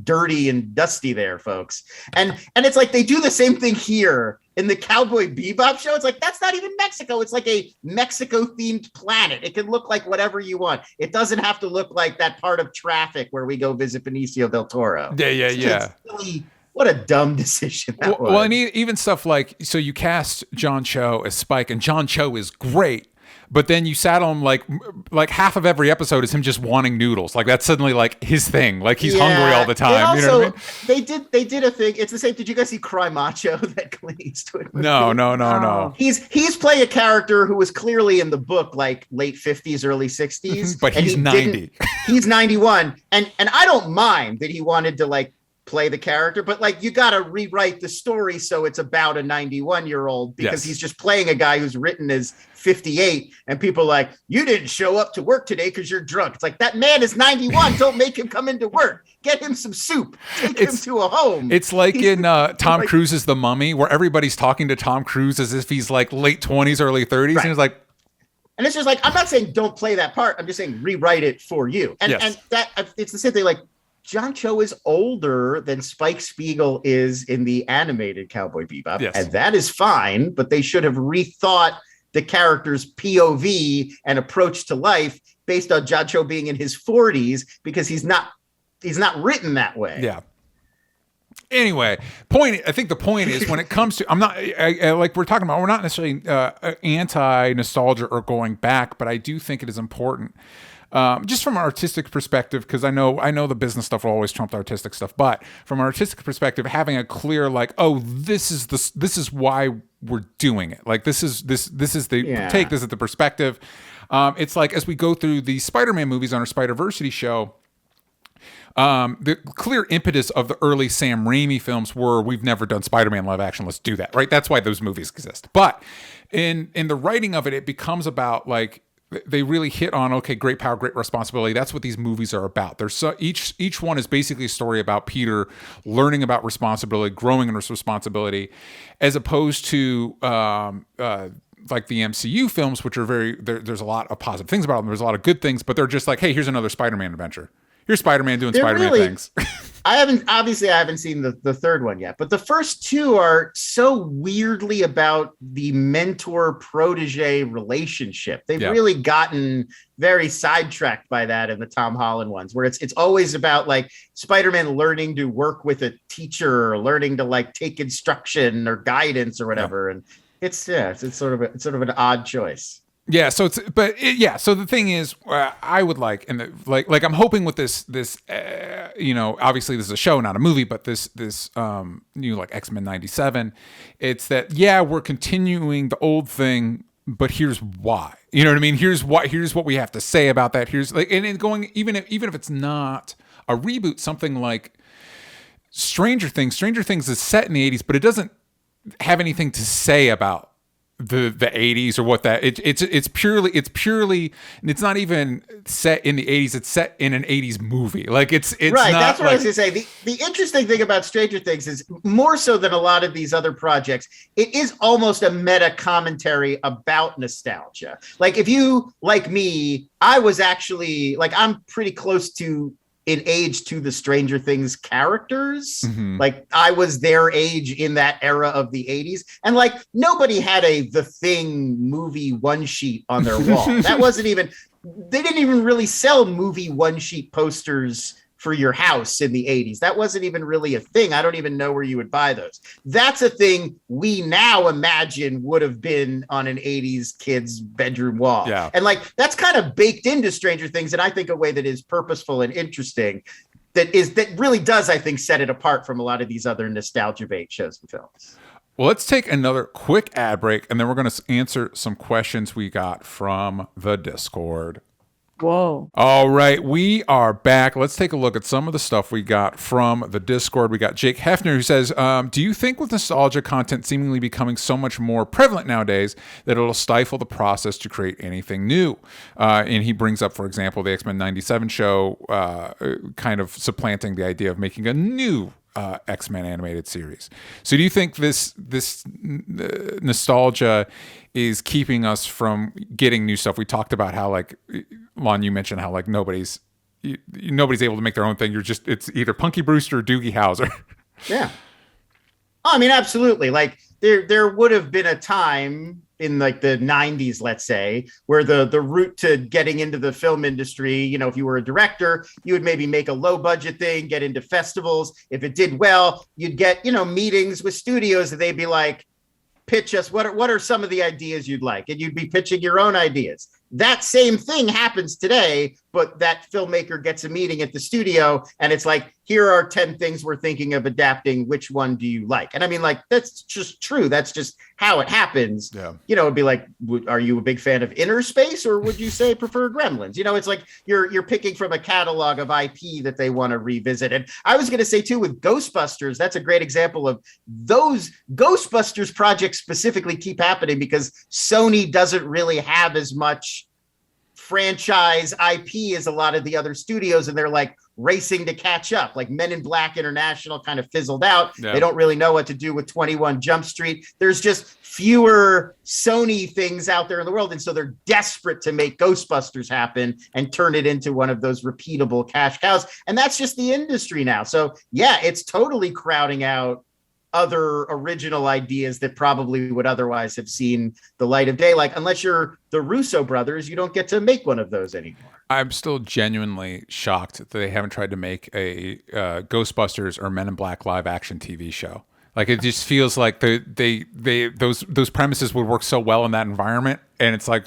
dirty and dusty there, folks. And it's like they do the same thing here in the Cowboy Bebop show. It's like, that's not even Mexico. It's like a Mexico themed planet. It can look like whatever you want. It doesn't have to look like that part of Traffic where we go visit Benicio del Toro. Yeah. Really, what a dumb decision that was. Well, and even stuff like, so you cast John Cho as Spike, and John Cho is great. But then you saddle him like half of every episode is him just wanting noodles. Like that's suddenly like his thing. Like he's hungry all the time. Also, you know what I mean? They did a thing. It's the same. Did you guys see Cry Macho, that Clint Eastwood movie? No. He's playing a character who was clearly in the book like late 50s, early 60s. But he's 90. He's 91. And I don't mind that he wanted to like play the character, but like you got to rewrite the story so it's about a 91-year-old, because he's just playing a guy who's written as 58, and people are like, you didn't show up to work today because you're drunk. It's like, that man is 91. Don't make him come into work. Get him some soup. Take him to a home. It's like in Tom Cruise's The Mummy, where everybody's talking to Tom Cruise as if he's like late 20s, early 30s, and he's like, and it's just like, I'm not saying don't play that part. I'm just saying rewrite it for you. And that it's the same thing. Like, John Cho is older than Spike Spiegel is in the animated Cowboy Bebop. Yes. And that is fine, but they should have rethought the character's POV and approach to life based on John Cho being in his 40s, because he's not written that way. Yeah. Anyway, I think the point is, when it comes to, like we're talking about, we're not necessarily anti-nostalgia or going back, but I do think it is important. Just from an artistic perspective, because I know the business stuff will always trump the artistic stuff, but from an artistic perspective, having a clear like, oh, this is why we're doing it. Like this is the take. This is the perspective. It's like, as we go through the Spider-Man movies on our Spider-Versity show, the clear impetus of the early Sam Raimi films were, we've never done Spider-Man live action, let's do that, right? That's why those movies exist. But in the writing of it, it becomes about like, they really hit on, okay, great power, great responsibility. That's what these movies are about. There's each one is basically a story about Peter learning about responsibility, growing in his responsibility, as opposed to like the MCU films, which are there's a lot of positive things about them. There's a lot of good things, but they're just like, hey, here's another Spider-Man adventure. Here's Spider-Man doing Spider-Man things. I haven't seen the third one yet, but the first two are so weirdly about the mentor-protege relationship. They've really gotten very sidetracked by that in the Tom Holland ones, where it's always about like Spider-Man learning to work with a teacher, or learning to like take instruction or guidance or whatever. And it's sort of an odd choice. Yeah, so so the thing is, I would like, and like I'm hoping with this obviously this is a show, not a movie, but this new like X-Men 97, it's that we're continuing the old thing, but here's why. You know what I mean? Here's what we have to say about that. Here's like, and going even if it's not a reboot, something like Stranger Things. Stranger Things is set in the 80s, but it doesn't have anything to say about the 80s or what that it's purely, and it's not even set in the 80s, it's set in an 80s movie. Like it's right, not, that's what like, I was gonna say. The interesting thing about Stranger Things is, more so than a lot of these other projects, it is almost a meta commentary about nostalgia. Like, if you, like me, I was actually like, I'm pretty close to in age to the Stranger Things characters. Mm-hmm. Like, I was their age in that era of the 80s. And like, nobody had The Thing movie one sheet on their wall. That wasn't even, they didn't even really sell movie one sheet posters for your house in the 80s. That wasn't even really a thing. I don't even know where you would buy those. That's a thing we now imagine would have been on an 80s kid's bedroom wall. Yeah. And like, that's kind of baked into Stranger Things, and I think a way that is purposeful and interesting, that really does, I think, set it apart from a lot of these other nostalgia bait shows and films. Well, let's take another quick ad break, and then we're going to answer some questions we got from the Discord. Whoa. All right, we are back. Let's take a look at some of the stuff we got from the Discord. We got Jake Hefner, who says, do you think with nostalgia content seemingly becoming so much more prevalent nowadays that it'll stifle the process to create anything new? And he brings up, for example, the X-Men 97 show kind of supplanting the idea of making a new X-Men animated series. So do you think this nostalgia is keeping us from getting new stuff? We talked about how, like, Lon, you mentioned how, like, nobody's able to make their own thing. It's either Punky Brewster or Doogie Howser. Yeah. Oh, I mean, absolutely. Like there would have been a time in like the 90s, let's say, where the route to getting into the film industry, you know, if you were a director, you would maybe make a low budget thing, get into festivals. If it did well, you'd get, you know, meetings with studios and they'd be like, pitch us, what are some of the ideas you'd like? And you'd be pitching your own ideas. That same thing happens today, but that filmmaker gets a meeting at the studio and it's like, here are 10 things we're thinking of adapting. Which one do you like? And I mean, like, that's just true. That's just how it happens. Yeah. You know, it'd be like, are you a big fan of Inner Space or would you say prefer Gremlins? You know, it's like you're picking from a catalog of IP that they want to revisit. And I was going to say too, with Ghostbusters, that's a great example of those Ghostbusters projects specifically keep happening because Sony doesn't really have as much franchise IP as a lot of the other studios, and they're like racing to catch up. Like Men in Black International kind of fizzled out. Yeah. They don't really know what to do with 21 Jump Street. There's just fewer Sony things out there in the world, and so they're desperate to make Ghostbusters happen and turn it into one of those repeatable cash cows. And that's just the industry now. So yeah, it's totally crowding out other original ideas that probably would otherwise have seen the light of day. Like, unless you're the Russo brothers, you don't get to make one of those anymore. I'm still genuinely shocked that they haven't tried to make a Ghostbusters or Men in Black live action TV show. Like, it just feels like those premises would work so well in that environment, and it's like,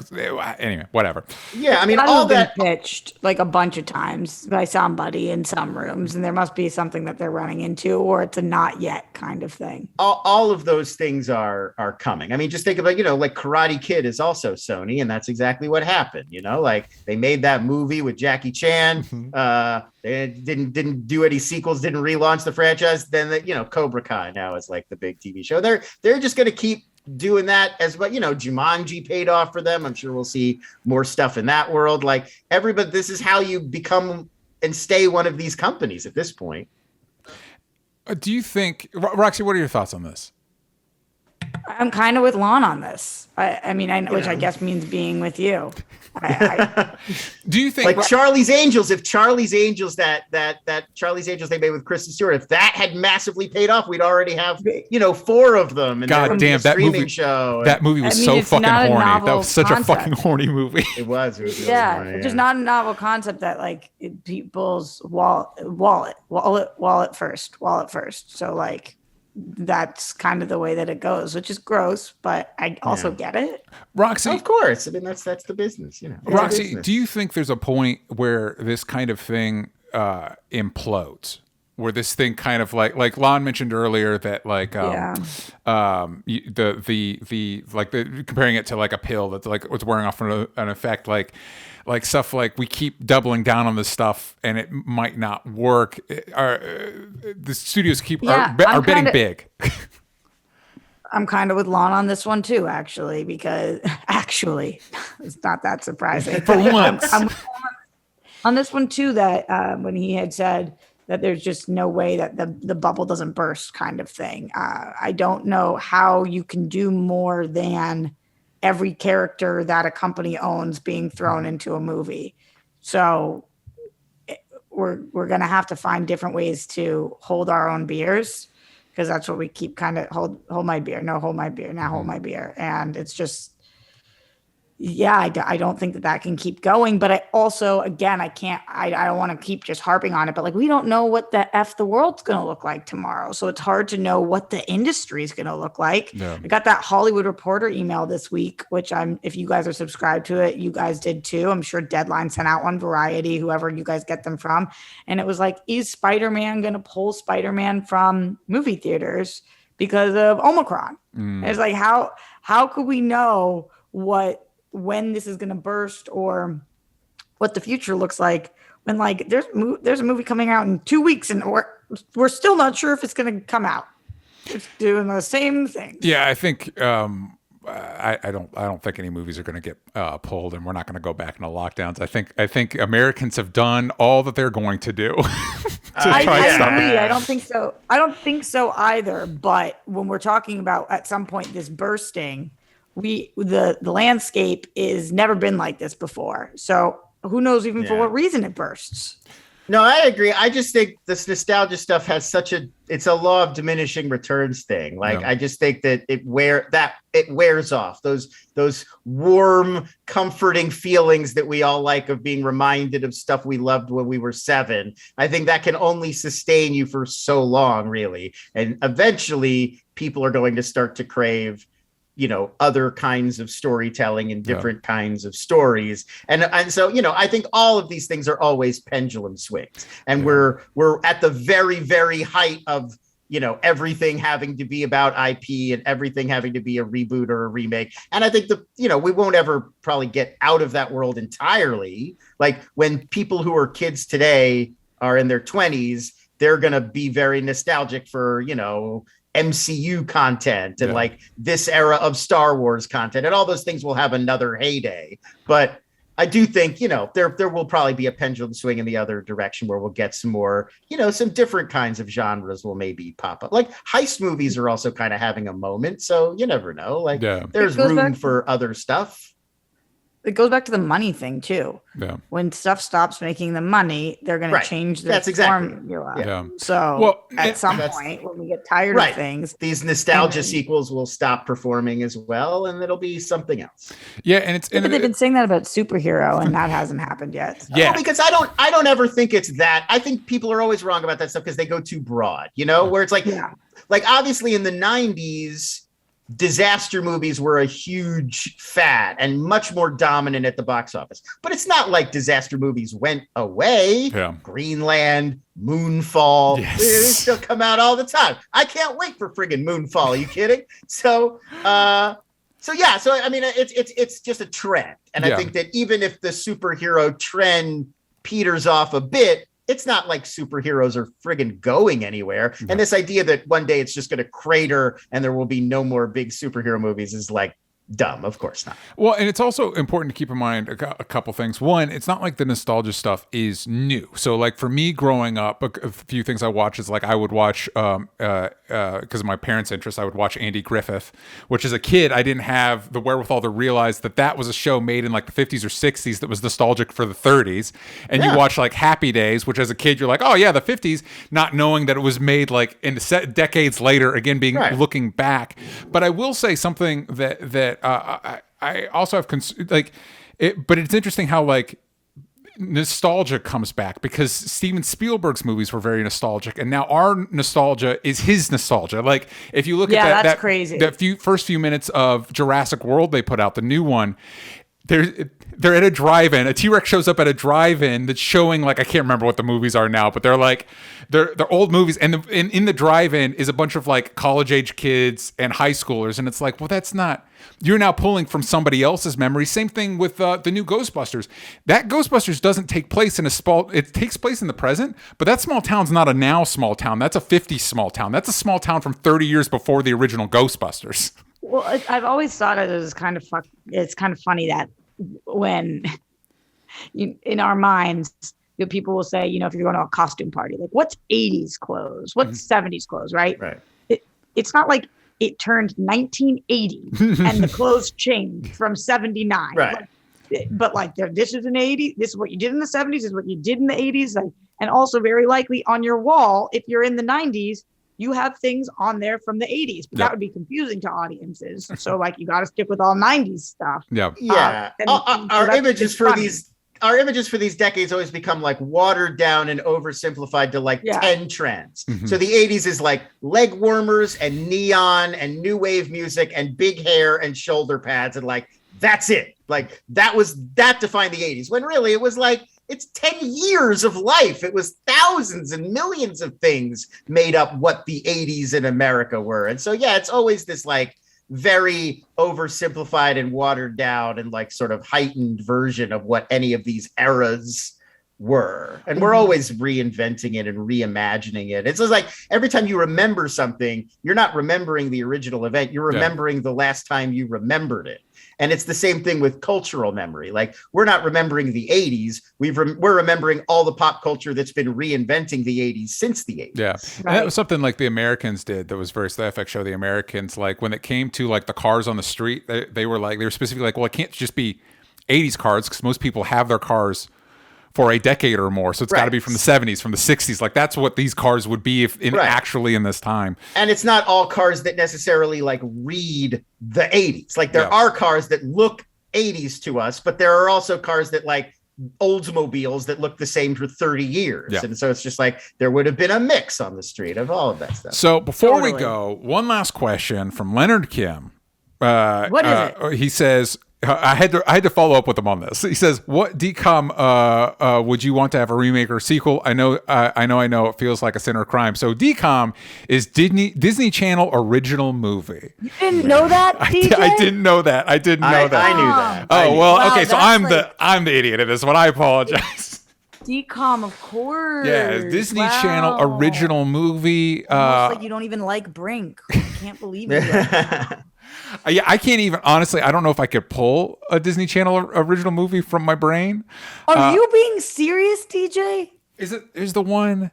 anyway, whatever. Yeah, I mean, That all has been that pitched like a bunch of times by somebody in some rooms, and there must be something that they're running into, or it's a not yet kind of thing. all of those things are coming. I mean, just think about, you know, like Karate Kid is also Sony, and that's exactly what happened. You know, like they made that movie with Jackie Chan. They didn't do any sequels, didn't relaunch the franchise. Then you know, Cobra Kai now is like the big TV show. They're just going to keep doing that as well. You know, Jumanji paid off for them. I'm sure we'll see more stuff in that world. Like everybody, this is how you become and stay one of these companies at this point. Do you think, Roxy, what are your thoughts on this? I'm kind of with Lon on this. I mean, which I guess means being with you. Do you think like Charlie's Angels? If Charlie's Angels, that Charlie's Angels they made with Kristen Stewart, if that had massively paid off, we'd already have, you know, 4 of them. And God damn, that movie show. That movie was so fucking horny. That was such a fucking horny movie. It was really yeah, horny, it's just not a novel concept that like people's wallet first. So like, that's kind of the way that it goes, which is gross, but I also get it. Roxy, of course. I mean, that's the business, you know. Roxy, do you think there's a point where this kind of thing implodes? Where this thing kind of like Lon mentioned earlier that like comparing it to like a pill that's like it's wearing off an effect, like stuff like we keep doubling down on this stuff and it might not work. The studios are betting big. I'm kind of with Lon on this one too, actually, because it's not that surprising. For once. I'm on this one too, that when he had said that there's just no way that the bubble doesn't burst kind of thing. I don't know how you can do more than every character that a company owns being thrown into a movie. So we're going to have to find different ways to hold our own beers, because that's what we keep kind of hold my beer. No, hold my beer. Now hold my beer. And it's just, yeah, I don't think that can keep going. But I also, again, I don't want to keep just harping on it, but like, we don't know what the world's going to look like tomorrow. So it's hard to know what the industry is going to look like. Yeah. I got that Hollywood Reporter email this week, which if you guys are subscribed to it, you guys did too. I'm sure Deadline sent out one, Variety, whoever you guys get them from. And it was like, is Spider-Man going to pull Spider-Man from movie theaters because of Omicron? And it's like, how could we know when this is going to burst or what the future looks like when like there's a movie coming out in 2 weeks and we're still not sure if it's going to come out. It's doing the same thing. Yeah, I think I don't think any movies are going to get pulled, and we're not going to go back into lockdowns. I think Americans have done all that they're going to do. I agree. I don't think so. I don't think so either. But when we're talking about at some point this bursting, the landscape is never been like this before. So who knows even for what reason it bursts. No, I agree. I just think this nostalgia stuff has it's a law of diminishing returns thing. Like, I just think that it wears off those warm, comforting feelings that we all like of being reminded of stuff we loved when we were 7. I think that can only sustain you for so long, really. And eventually people are going to start to crave, other kinds of storytelling and different kinds of stories. And so, I think all of these things are always pendulum swings. And we're at the very, very height of, everything having to be about IP and everything having to be a reboot or a remake. And I think we won't ever probably get out of that world entirely. Like when people who are kids today are in their 20s, they're going to be very nostalgic for, MCU content and like this era of Star Wars content, and all those things will have another heyday. But I do think, there will probably be a pendulum swing in the other direction where we'll get some more, some different kinds of genres will maybe pop up. Like heist movies are also kind of having a moment. So you never know, like there's room for other stuff. It goes back to the money thing too. Yeah. When stuff stops making the money, they're going to change their formula. Yeah. So at some point, when we get tired of things, these nostalgia sequels will stop performing as well, and it'll be something else. Yeah, and they've been saying that about superhero, and that hasn't happened yet. So. Yeah, well, because I don't ever think it's that. I think people are always wrong about that stuff because they go too broad. Where it's like obviously in the 90s. Disaster movies were a huge fad and much more dominant at the box office. But it's not like disaster movies went away. Yeah. Greenland, Moonfall, they still come out all the time. I can't wait for friggin' Moonfall. Are you kidding? So I mean, it's just a trend. And I think that even if the superhero trend peters off a bit, it's not like superheroes are friggin' going anywhere. And this idea that one day it's just going to crater and there will be no more big superhero movies is like dumb. Of course not. Well, and it's also important to keep in mind a couple things. One, it's not like the nostalgia stuff is new. So like for me growing up, a few things I watch is like I would watch, because of my parents' interest, I would watch Andy Griffith, which as a kid, I didn't have the wherewithal to realize that was a show made in like the 50s or 60s that was nostalgic for the 30s. And you watch like Happy Days, which as a kid, you're like, oh yeah, the 50s, not knowing that it was made like in decades later, again, looking back. But I will say something that I also have but it's interesting how like nostalgia comes back because Steven Spielberg's movies were very nostalgic, and now our nostalgia is his nostalgia. Like if you look at that crazy. That first few minutes of Jurassic World they put out, the new one. They're at a drive-in. A T-Rex shows up at a drive-in that's showing like I can't remember what the movies are now, but they're old movies. And in the drive-in is a bunch of like college-age kids and high schoolers, and it's like, well, that's not. You're now pulling from somebody else's memory. Same thing with the new Ghostbusters. That Ghostbusters doesn't take place in it takes place in the present, but that small town's not a now small town. That's a 50s small town. That's a small town from 30 years before the original Ghostbusters. Well, I've always thought it was kind of funny that when in our minds, people will say, if you're going to a costume party, like what's 80s clothes, what's 70s clothes, right? It's not like it turned 1980 and the clothes changed from 79. Right. But like this is an 80s, this is what you did in the 70s, this is what you did in the 80s. And also very likely on your wall, if you're in the 90s, you have things on there from the 80s, but that would be confusing to audiences. So like you got to stick with all 90s stuff. Yeah. Our images for these decades always become like watered down and oversimplified to like 10 trends. Mm-hmm. So the 80s is like leg warmers and neon and new wave music and big hair and shoulder pads and like that's it. Like that defined the 80s when really it was like it's 10 years of life. It was thousands and millions of things made up what the 80s in America were. And so, it's always this like very oversimplified and watered down and like sort of heightened version of what any of these eras were. And we're always reinventing it and reimagining it. It's just like every time you remember something, you're not remembering the original event. You're remembering the last time you remembered it. And it's the same thing with cultural memory. Like we're not remembering the 80s. We're remembering all the pop culture that's been reinventing the 80s since the 80s. Yeah. Right. And that was something like the Americans did that was very FX show. The Americans, like when it came to like the cars on the street, they were specifically like, well, it can't just be 80s cars because most people have their cars for a decade or more. So it's got to be from the 70s, from the 60s. Like that's what these cars would be if actually in this time. And it's not all cars that necessarily like read the 80s. Like there are cars that look 80s to us, but there are also cars that like Oldsmobiles that look the same for 30 years. Yeah. And so it's just like there would have been a mix on the street of all of that stuff. So before we go, one last question from Leonard Kim. What is it? He says, I had to follow up with him on this. He says, "What DCOM would you want to have a remake or sequel?" I know. It feels like a sin or crime. So DCOM is Disney Channel original movie. You didn't know that, DJ? I didn't know that. I didn't know that. I knew that. Oh well. Wow, okay. So I'm the idiot in this one. I apologize. DCOM, of course. Yeah, Disney Channel original movie. Almost like you don't even like Brink. I can't believe it. Yeah, I can't even, honestly, I don't know if I could pull a Disney Channel original movie from my brain. Are you being serious, DJ? Is the one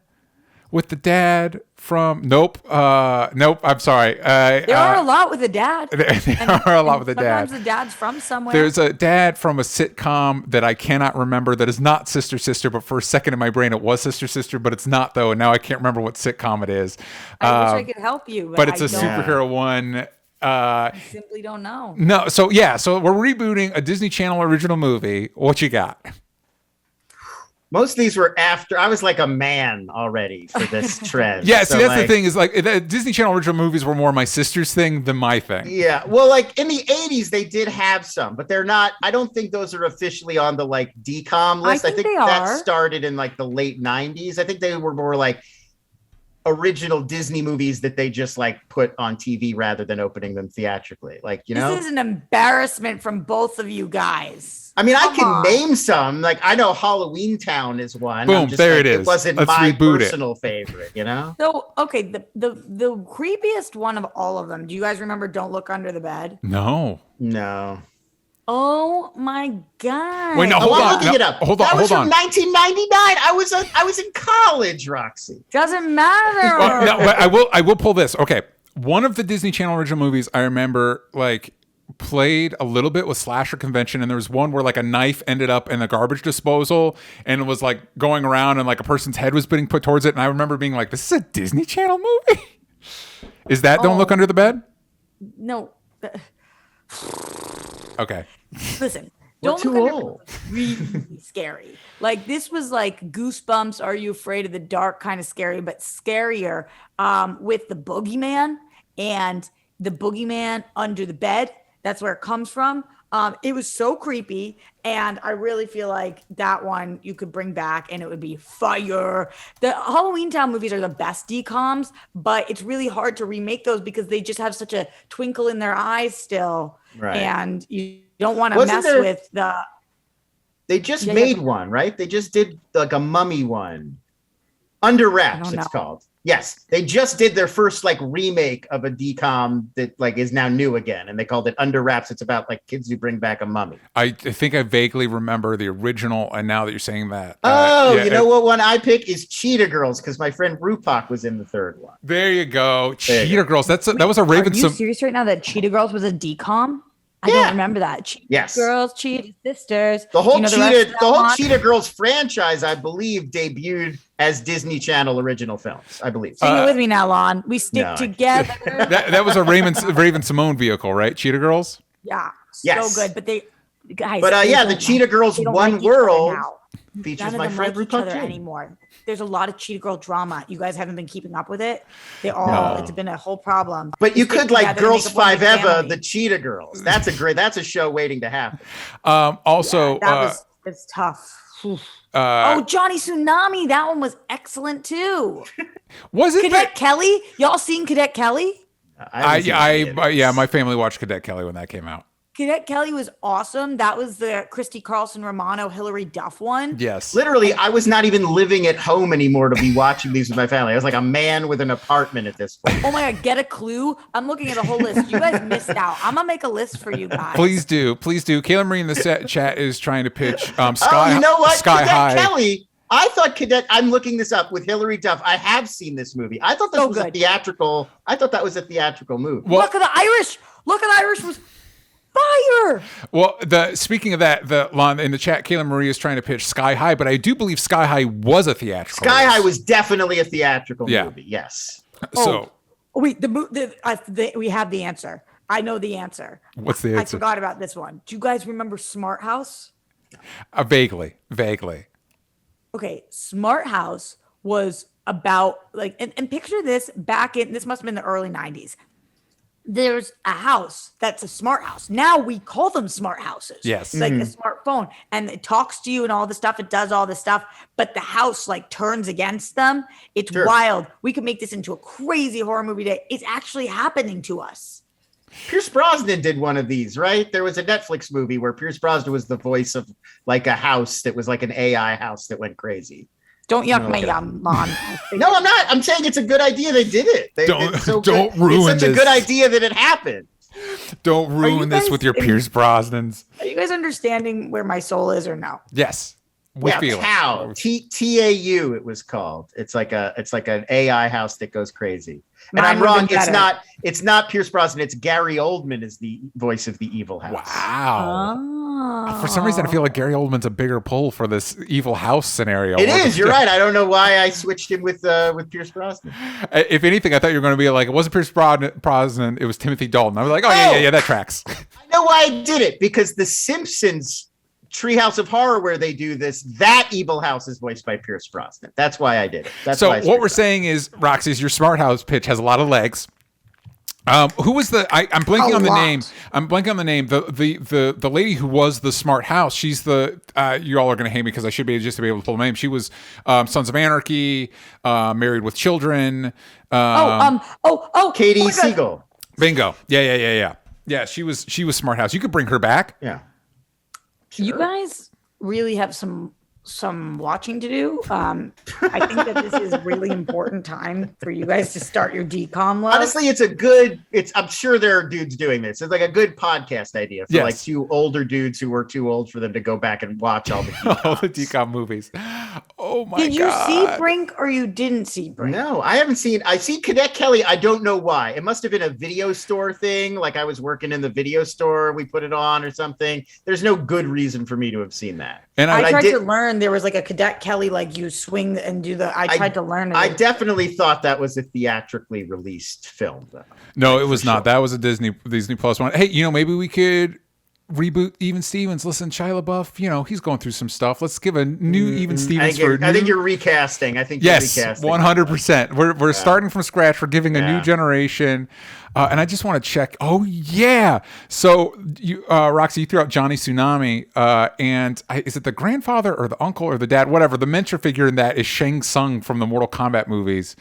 with the dad from, nope, I'm sorry. There are a lot with a dad. There are a lot with a dad. Sometimes the dad's from somewhere. There's a dad from a sitcom that I cannot remember that is not Sister Sister, but for a second in my brain it was Sister Sister, but it's not though, and now I can't remember what sitcom it is. I wish I could help you. But it's a superhero one. I simply don't know. No, so we're rebooting a Disney Channel original movie. What you got? Most of these were after I was like a man already for this trend. Yeah, so that's the thing is like the Disney Channel original movies were more my sister's thing than my thing. Yeah, well, like in the 80s they did have some, but they're not. I don't think those are officially on the like DCOM list. I think that started in like the late 90s. I think they were more like original Disney movies that they just like put on TV rather than opening them theatrically. Like, you know, this is an embarrassment from both of you guys. I mean, I can name some. Like, I know Halloween Town is one. Boom, there it is. It wasn't my personal favorite, you know? So, okay, the creepiest one of all of them. Do you guys remember Don't Look Under the Bed? No. Oh my God! Wait, no, hold on. I'm looking it up. Hold on. That was from 1999. I was in college, Roxy. Doesn't matter. Well, no, I will pull this. Okay, one of the Disney Channel original movies I remember like played a little bit with Slasher Convention, and there was one where like a knife ended up in the garbage disposal and it was like going around and like a person's head was being put towards it, and I remember being like, "This is a Disney Channel movie." Is that Don't Look Under the Bed? No. Okay. Listen, Don't Look Under the Bed was really scary. Like this was like Goosebumps, Are You Afraid of the Dark kind of scary, but scarier with the boogeyman and the boogeyman under the bed. That's where it comes from. It was so creepy, and I really feel like that one you could bring back and it would be fire. The Halloween Town movies are the best DCOMs, but it's really hard to remake those because they just have such a twinkle in their eyes still. Right. And you don't want to mess with the... They just made one, right? They just did like a mummy one. Under Wraps, it's called. Yes, they just did their first like remake of a DCOM that like is now new again, and they called it Under Wraps. It's about like kids who bring back a mummy. I think I vaguely remember the original, and now that you're saying that, you know what one I pick is Cheetah Girls because my friend Rupak was in the third one. There you go, Cheetah Girls. That was a Raven. Are you serious right now that Cheetah Girls was a DCOM? I don't remember that. Cheetah Girls, Cheetah Sisters. The whole Cheetah Girls franchise, I believe, debuted as Disney Channel original films. I believe. Sing it with me now, Lon. We stick together. that was a Raven Simone vehicle, right? Cheetah Girls. Yeah. So good, but they guys. But the Cheetah Girls One World features my friend Rupak anymore. There's a lot of Cheetah Girl drama. You guys haven't been keeping up with it. It's been a whole problem. But you could like Girls Five Eva, the Cheetah Girls. That's a show waiting to happen. It's tough. Johnny Tsunami, that one was excellent too. Was it Cadet Kelly? Y'all seen Cadet Kelly? My family watched Cadet Kelly when that came out. Cadet Kelly was awesome. That was the Christy Carlson Romano, Hilary Duff one. Yes. Literally, I was not even living at home anymore to be watching these with my family. I was like a man with an apartment at this point. Oh my God, get a clue. I'm looking at a whole list. You guys missed out. I'm going to make a list for you guys. Please do. Kayla Marie in the chat is trying to pitch Sky Oh, you know what? Sky Cadet High. Kelly. I thought Cadet. I'm looking this up with Hilary Duff. I have seen this movie. I thought this was a theatrical. I thought that was a theatrical movie. Well, Look at the Irish. Look at Irish was fire. Well, speaking of that, Lon in the chat, Kayla Marie is trying to pitch Sky High, but I do believe Sky High was a theatrical. Sky High was definitely a theatrical movie. Yes. So wait, we have the answer. I know the answer. What's the answer? I forgot about this one. Do you guys remember Smart House? Vaguely. Okay, Smart House was about like, and picture this this must have been the early 90s. There's a house that's a smart house. Now we call them smart houses. Yes. It's like a smartphone, and it talks to you and all the stuff. It does all this stuff, but the house like turns against them. It's wild. We could make this into a crazy horror movie today. It's actually happening to us. Pierce Brosnan did one of these, right? There was a Netflix movie where Pierce Brosnan was the voice of like a house that was like an AI house that went crazy. Don't yuck my yum, Lon. No, I'm not. I'm saying it's a good idea they did it. Don't ruin It's such a good idea that it happened. Don't ruin this with your Pierce Brosnans. Are you guys understanding where my soul is or no? Yes. We feel Tau. TAU it was called. It's like an AI house that goes crazy. And I'm wrong. It's not Pierce Brosnan. It's Gary Oldman is the voice of the evil house. Wow. Oh. For some reason, I feel like Gary Oldman's a bigger pull for this evil house scenario. It is. You're right. I don't know why I switched him with Pierce Brosnan. If anything, I thought you were going to be like, it wasn't Pierce Brosnan. It was Timothy Dalton. I was like, yeah, that tracks. I know why I did it, because The Simpsons Treehouse of Horror, where they do this, that evil house is voiced by Pierce Brosnan. That's why I did it. That's so what we're saying is, Roxy, your smart house pitch has a lot of legs. Who was I'm blanking on the name. I'm blanking on the name. The lady who was the smart house. She's the you all are going to hate me because I should be just to be able to pull the name. She was Sons of Anarchy, Married with Children. Katie Siegel. Bingo. Yeah. Yeah, she was smart house. You could bring her back. Yeah. Sure. You guys really have some watching to do. I think that this is a really important time for you guys to start your decom love. Honestly, I'm sure there are dudes doing this. It's like a good podcast idea for like two older dudes who were too old for them to go back and watch all the decom movies. Oh my God. Did you see Brink or you didn't see Brink? No, I haven't seen. I see Cadet Kelly. I don't know why. It must have been a video store thing. Like I was working in the video store. We put it on or something. There's no good reason for me to have seen that. And I tried to learn. There was like a Cadet Kelly, like you swing and do the. I tried to learn. I definitely thought that was a theatrically released film, though. No, it was not. That was a Disney Plus one. Hey, maybe we could reboot Even Stevens. Listen, Shia LaBeouf, he's going through some stuff. Let's give a new Even Stevens. I think you're recasting. I think you're recasting. 100%. We're starting from scratch. We're giving a new generation. And I just want to check. Oh yeah. So you, Roxy, you threw out Johnny Tsunami. And is it the grandfather or the uncle or the dad? Whatever. The mentor figure in that is Shang Tsung from the Mortal Kombat movies.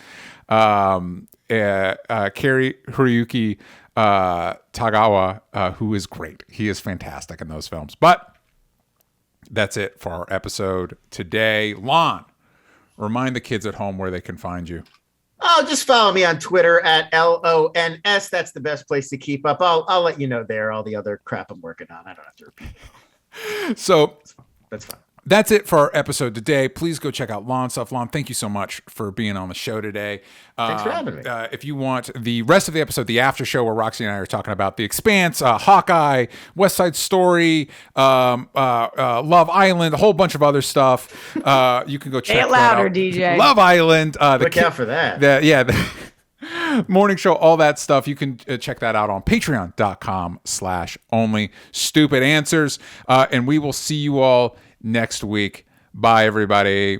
Kari Hiroyuki Tagawa, who is great. He is fantastic in those films. But that's it for our episode today. Lon, remind the kids at home where they can find you. Oh, just follow me on Twitter at LONS. That's the best place to keep up. I'll let you know there all the other crap I'm working on. I don't have to repeat it. So that's fine. That's it for our episode today. Please go check out Lon stuff. Lon, thank you so much for being on the show today. Thanks for having me. If you want the rest of the episode, the after show where Roxy and I are talking about The Expanse, Hawkeye, West Side Story, Love Island, a whole bunch of other stuff, you can go check it louder, DJ. Love Island. Look out for that. The morning show, all that stuff. You can check that out on patreon.com/only stupid answers. And we will see you all next week. Bye, everybody.